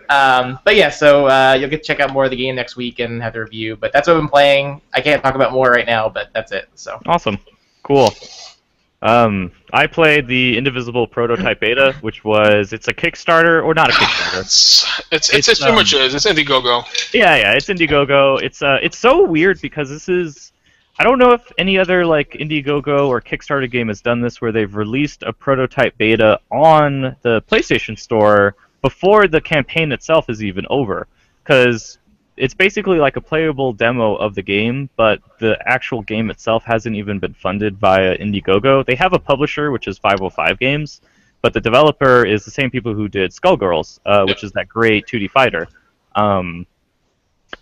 But yeah, so you'll get to check out more of the game next week and have the review. But that's what I've been playing. I can't talk about more right now, but that's it. So awesome, cool. I played the Indivisible prototype beta, which it's a Kickstarter or not a Kickstarter. It's pretty much is. It's Indiegogo. Yeah, it's Indiegogo. It's so weird because this is. I don't know if any other like Indiegogo or Kickstarter game has done this, where they've released a prototype beta on the PlayStation Store before the campaign itself is even over, because it's basically like a playable demo of the game, but the actual game itself hasn't even been funded via Indiegogo. They have a publisher, which is 505 Games, but the developer is the same people who did Skullgirls, which is that great 2D fighter. I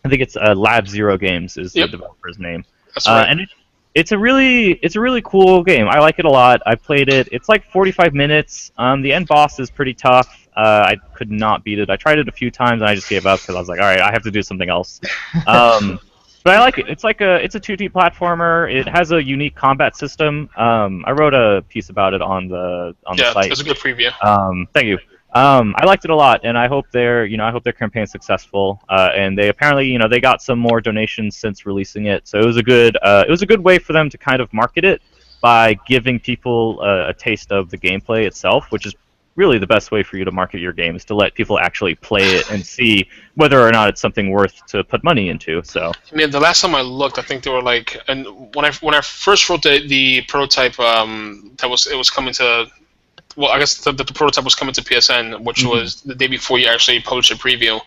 think it's Lab Zero Games is the developer's name. That's right. And it's a really cool game. I like it a lot. I played it. It's like 45 minutes. The end boss is pretty tough. I could not beat it. I tried it a few times and I just gave up because I was like, all right, I have to do something else. But I like it. It's a 2D platformer. It has a unique combat system. I wrote a piece about it on the site. Yeah, it's a good preview. Thank you. I liked it a lot, and I hope their campaign's successful. And they apparently, they got some more donations since releasing it. So it was a good way for them to kind of market it by giving people a taste of the gameplay itself, which is really the best way for you to market your game, is to let people actually play it and see whether or not it's something worth to put money into. So I mean, the last time I looked, I think they were like, and when I first wrote the prototype, it was coming to. Well, I guess the prototype was coming to PSN, which was the day before you actually published a preview.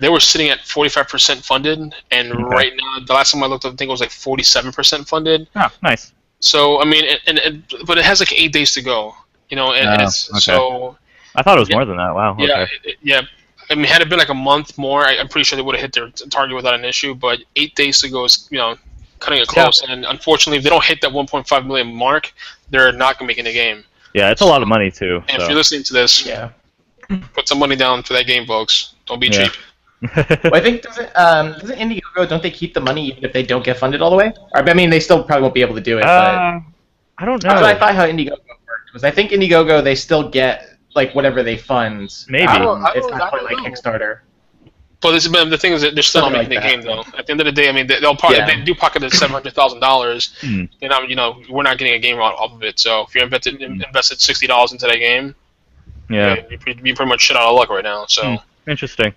They were sitting at 45% funded, and right now, the last time I looked, I think it was like 47% funded. Oh, nice. So I mean, but it has like 8 days to go. You know, and it's okay. so. I thought it was more than that. Wow. Yeah, Okay. yeah. I mean, had it been like a month more, I'm pretty sure they would have hit their target without an issue. But 8 days to go is, cutting it close. And unfortunately, if they don't hit that 1.5 million mark, they're not gonna make it in the game. Yeah, it's a lot of money too. And So. if you're listening to this, Yeah. put some money down for that game, folks. Don't be cheap. Well, I think doesn't Indiegogo, don't they keep the money even if they don't get funded all the way? Or, I mean, they still probably won't be able to do it. But I don't know. that's what I thought how Indiegogo worked. Was I think Indiegogo they still get like whatever they fund. Maybe. It's not quite like Kickstarter. But the thing is that they're still not Something making like the game, though. At the end of the day, I mean, they'll probably if they do pocket the $700,000. Hmm. Then we're not getting a game off of it. So if you invested $60 into that game, Yeah. you're pretty much shit out of luck right now. So Interesting.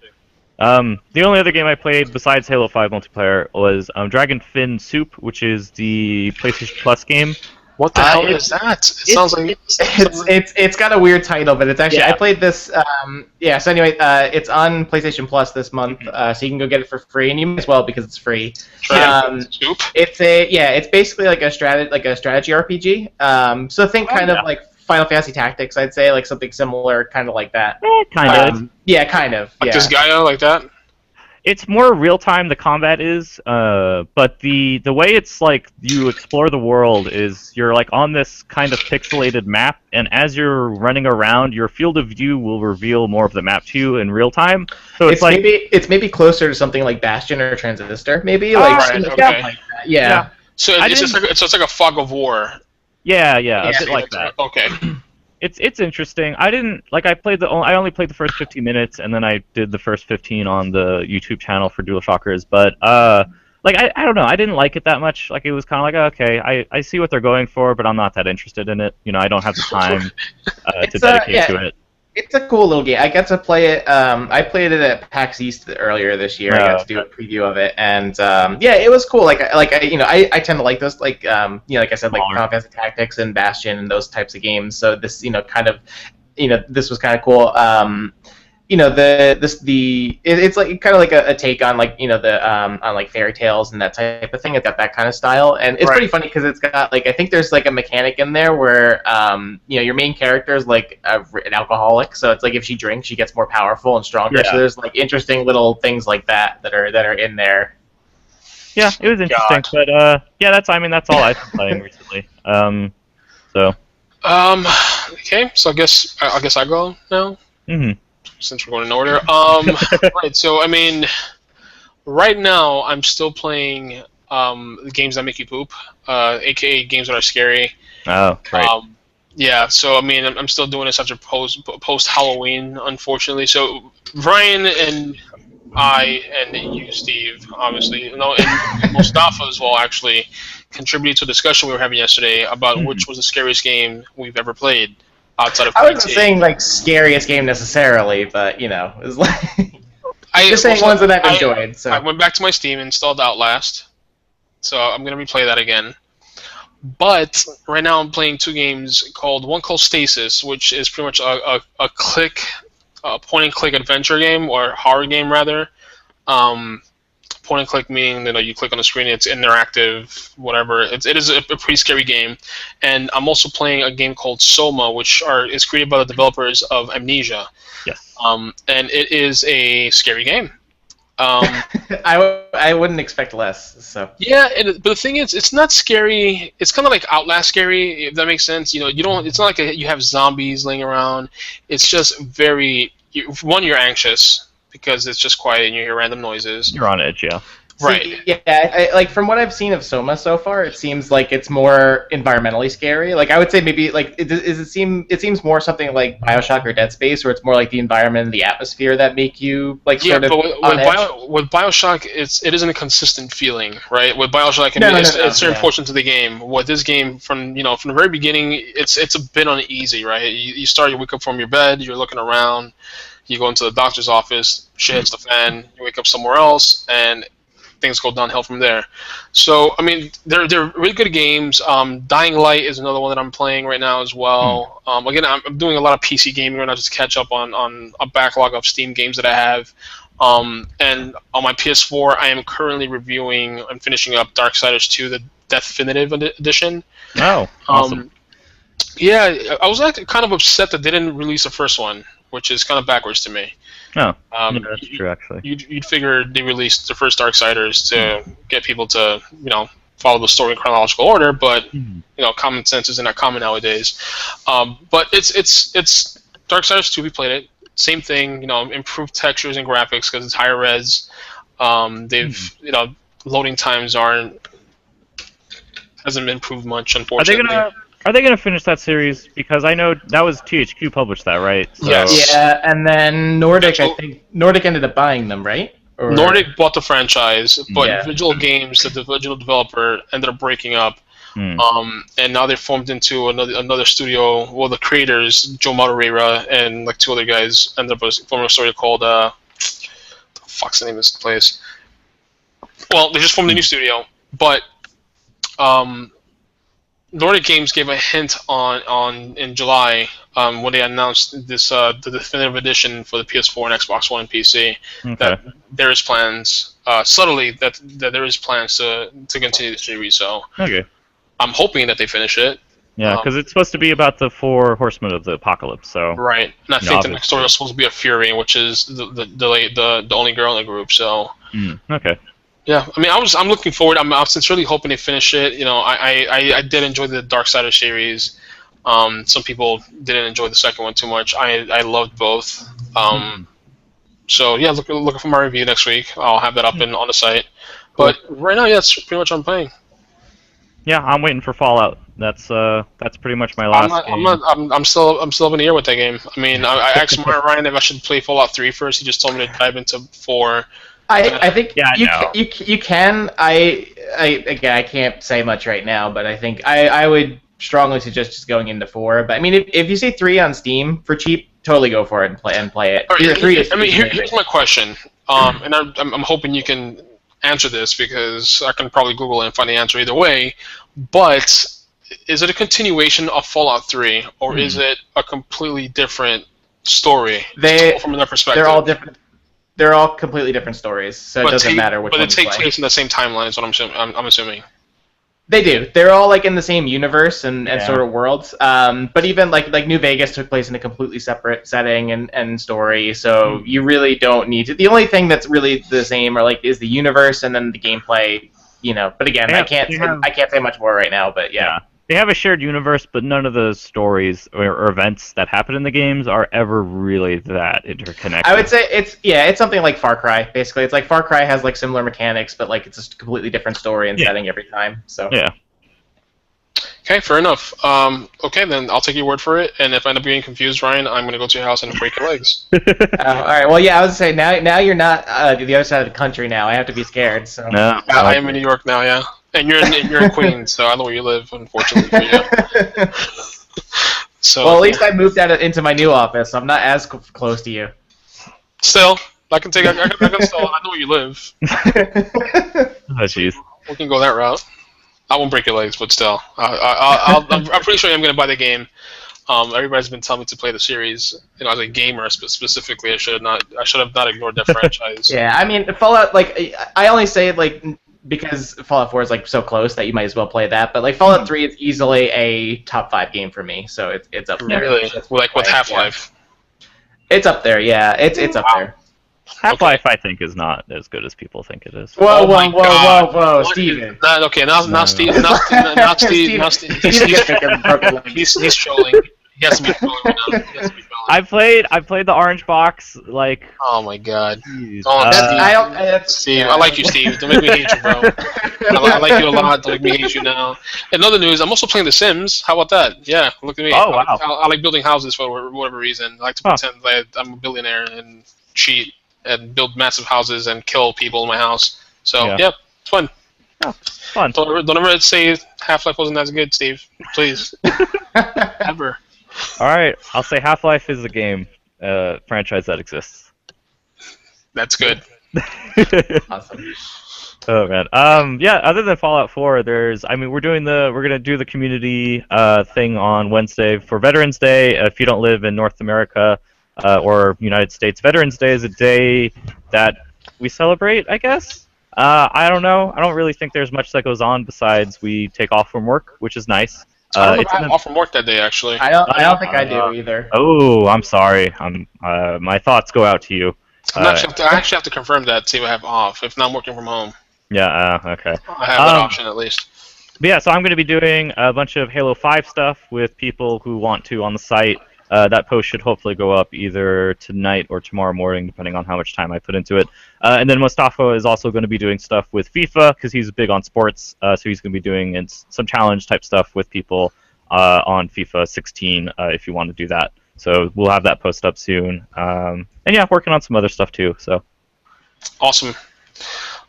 The only other game I played besides Halo 5 multiplayer was Dragon Fin Soup, which is the PlayStation Plus game. what the hell is that? It sounds like It's got a weird title, but it's actually I played this. So anyway, it's on PlayStation Plus this month, so you can go get it for free, and you might as well because it's free. Soup. It's basically like a strategy RPG. So think kind of like Final Fantasy Tactics, I'd say, like something similar, kind of like that. Kind of. Yeah, kind of. Like this Gaia, like that. It's more real time. The combat is, but the way it's like you explore the world is you're like on this kind of pixelated map, and as you're running around, your field of view will reveal more of the map to you in real time. So it's like maybe closer to something like Bastion or Transistor, maybe right, like okay. like that. Yeah. So it's like a fog of war. Yeah, a bit like that. Okay. It's interesting. I only played the first 15 minutes, and then I did the first 15 on the YouTube channel for DualShockers. But I don't know. I didn't like it that much. Like it was kind of like okay, I see what they're going for, but I'm not that interested in it. I don't have the time to dedicate to it. It's a cool little game. I got to play it. I played it at PAX East earlier this year. I got to do a preview of it, and it was cool. I tend to like those, like I said, like Final Fantasy Tactics and Bastion and those types of games. So this, this was kind of cool. It's like kind of like a take on on like fairy tales and that type of thing. It's got that kind of style, and it's pretty funny because it's got like I think there's like a mechanic in there where your main character is like an alcoholic, so it's like if she drinks, she gets more powerful and stronger. Yeah. So there's like interesting little things like that are in there. Yeah, it was interesting, but that's all I've been playing recently. Okay, so I guess I go now. Mm-hmm. Since we're going in order. Right, so I mean, right now I'm still playing the games that make you poop, aka games that are scary. Oh, right. Yeah, so I mean, I'm still doing this after post Halloween, unfortunately. So Brian and I and you, Steve, obviously, and Mustafa as well, actually contributed to a discussion we were having yesterday about which was the scariest game we've ever played. Outside of I wasn't saying like scariest game necessarily, but it's like just saying ones that I've enjoyed. So I went back to my Steam and installed Outlast, so I'm gonna replay that again. But right now I'm playing two games one called Stasis, which is pretty much a point and click adventure game or horror game rather. Point and click meaning you click on the screen, it's interactive, whatever. It is a pretty scary game, and I'm also playing a game called Soma, which is created by the developers of Amnesia. Yes. And it is a scary game. I wouldn't expect less. So yeah, but the thing is, it's not scary. It's kind of like Outlast scary, if that makes sense. You don't. It's not like you have zombies laying around. It's just you're anxious. Because it's just quiet and you hear random noises. You're on edge, yeah. Right. Like from what I've seen of Soma so far, it seems like it's more environmentally scary. Like I would say maybe like it seems more something like BioShock or Dead Space, where it's more like the environment and the atmosphere that make you like sort of on edge. With BioShock, it isn't a consistent feeling, right? With BioShock, it's certain portions of the game. With this game, from the very beginning, it's a bit uneasy, right? You wake up from your bed, you're looking around. You go into the doctor's office, shit hits the fan, you wake up somewhere else, and things go downhill from there. So, I mean, they're really good games. Dying Light is another one that I'm playing right now as well. Again, I'm doing a lot of PC gaming right now just to catch up on a backlog of Steam games that I have. And on my PS4, I am currently reviewing and finishing up Darksiders 2, the Definitive Edition. Oh, awesome. Yeah, I was actually kind of upset that they didn't release the first one, which is kind of backwards to me. Oh, yeah, that's true, actually. You'd figure they released the first Darksiders to get people to, follow the story in chronological order, but common sense isn't that common nowadays. But it's Darksiders 2. We played it. Same thing. Improved textures and graphics because it's higher res. They've loading times hasn't improved much, unfortunately. Are they gonna finish that series? Because I know that was THQ published that, right? So... Yes. Yeah, and then Nordic, I think Nordic ended up buying them, right? Or... Nordic bought the franchise, but Yeah. Vigil Games, the original developer, ended up breaking up. And now they formed into another studio. Well, the creators, Joe Madureira and like 2 other guys, ended up forming a studio called the fuck's the name of this place? Well, they just formed a new studio, but Nordic Games gave a hint in July when they announced this the definitive edition for the PS4 and Xbox One and PC that there is plans subtly that there is plans to continue the series. So I'm hoping that they finish it. Yeah, because it's supposed to be about the 4 horsemen of the apocalypse. So right, and I think the next story was supposed to be a Fury, which is the only girl in the group. So okay. Yeah, I mean, I'm looking forward. I'm sincerely hoping they finish it. I did enjoy the Darksiders series. Some people didn't enjoy the second one too much. I loved both. So yeah, look for my review next week. I'll have that up on the site. But right now, yeah, that's pretty much what I'm playing. Yeah, I'm waiting for Fallout. That's pretty much my last game. I'm still up in the air with that game. I mean, I asked Ryan if I should play Fallout 3 first. He just told me to dive into 4. I think you can. I can't say much right now, but I think I would strongly suggest just going into 4. But I mean, if you see 3 on Steam for cheap, totally go for it and play it. Here's my question, and I'm hoping you can answer this because I can probably Google it and find the answer either way. But is it a continuation of Fallout 3, or is it a completely different story from their perspective? They're all different. They're all completely different stories, so it doesn't matter which one you play. But they take place in the same timeline, is what I'm assuming. They do. They're all like in the same universe and sort of worlds. But even like New Vegas took place in a completely separate setting and story, so you really don't need to. The only thing that's really the same is the universe and then the gameplay. But again, I can't say much more right now. But yeah. They have a shared universe, but none of the stories or events that happen in the games are ever really that interconnected. I would say it's something like Far Cry. Basically, it's like Far Cry has like similar mechanics, but like it's a completely different story and setting every time. So yeah. Okay, fair enough. Okay, then I'll take your word for it. And if I end up getting confused, Ryan, I'm gonna go to your house and break your legs. All right. Well, yeah, I was saying now you're not the other side of the country. Now I have to be scared. So no, I am in New York now. Yeah. And you're in Queens, so I know where you live, unfortunately for you. So, well, at least I moved into my new office, so I'm not as close to you. Still, I can still, I know where you live. Oh, jeez. We can go that route. I won't break your legs, but still. I'm pretty sure I'm going to buy the game. Everybody's been telling me to play the series. As a gamer specifically, I should have not ignored that franchise. Yeah, I mean, Fallout, I only say it, because Fallout 4 is so close that you might as well play that. But Fallout 3 is easily a top 5 game for me, so it's up there. Really, with Half-Life. Yeah. It's up there, yeah. It's up there. Half-Life, I think, is not as good as people think it is. Whoa, Steven. Okay, now Steve. He's trolling. He has to be trolling right now. I played the orange box, Oh my god. Geez. Steve, I like you, Steve. Don't make me hate you, bro. I like you a lot. Don't make me hate you now. In other news, I'm also playing The Sims. How about that? Yeah, look at me. Oh, wow. I like building houses for whatever reason. I like to pretend that I'm a billionaire and cheat and build massive houses and kill people in my house. So, yeah it's fun. Oh, fun. Don't ever say Half-Life wasn't as good, Steve. Please. Ever. All right, I'll say Half-Life is a game franchise that exists. That's good. Awesome. Oh man. Yeah. Other than Fallout 4, we're gonna do the community thing on Wednesday for Veterans Day. If you don't live in North America or United States, Veterans Day is a day that we celebrate, I guess. I don't know. I don't really think there's much that goes on besides we take off from work, which is nice. I don't know if I have off from work that day, actually. I don't think I do either. Oh, I'm sorry. My thoughts go out to you. I actually have to confirm that, see if I have off. If not, I'm working from home. Yeah, okay. I have that option at least. But yeah, so I'm going to be doing a bunch of Halo 5 stuff with people who want to on the site. That post should hopefully go up either tonight or tomorrow morning, depending on how much time I put into it. And then Mustafa is also going to be doing stuff with FIFA, because he's big on sports, so he's going to be doing some challenge-type stuff with people on FIFA 16, if you want to do that. So we'll have that post up soon. And yeah, working on some other stuff too. So awesome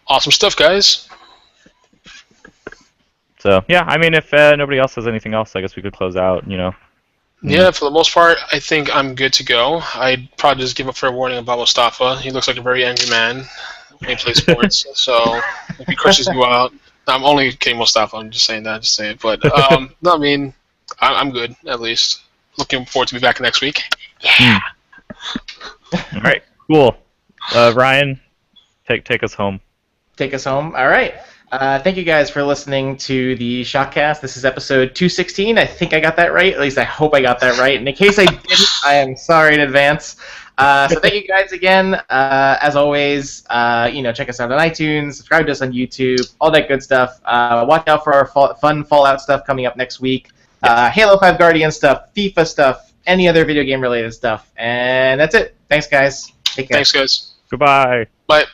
stuff, guys. So yeah, I mean, if nobody else has anything else, I guess we could close out. Yeah, for the most part, I think I'm good to go. I'd probably just give a fair warning about Mustafa. He looks like a very angry man when he plays sports. So if he crushes you out, I'm only kidding, Mustafa. I'm just saying that, just saying it. But no, I mean, I'm good at least. Looking forward to be back next week. Yeah. All right, cool. Ryan, take us home. Take us home. All right. Thank you guys for listening to the ShockCast. This is episode 216. I think I got that right. At least I hope I got that right. And in case I didn't, I am sorry in advance. So thank you guys again. As always, check us out on iTunes, subscribe to us on YouTube, all that good stuff. Watch out for our fun Fallout stuff coming up next week. Halo 5 Guardian stuff, FIFA stuff, any other video game related stuff. And that's it. Thanks, guys. Take care. Thanks, guys. Goodbye. Bye.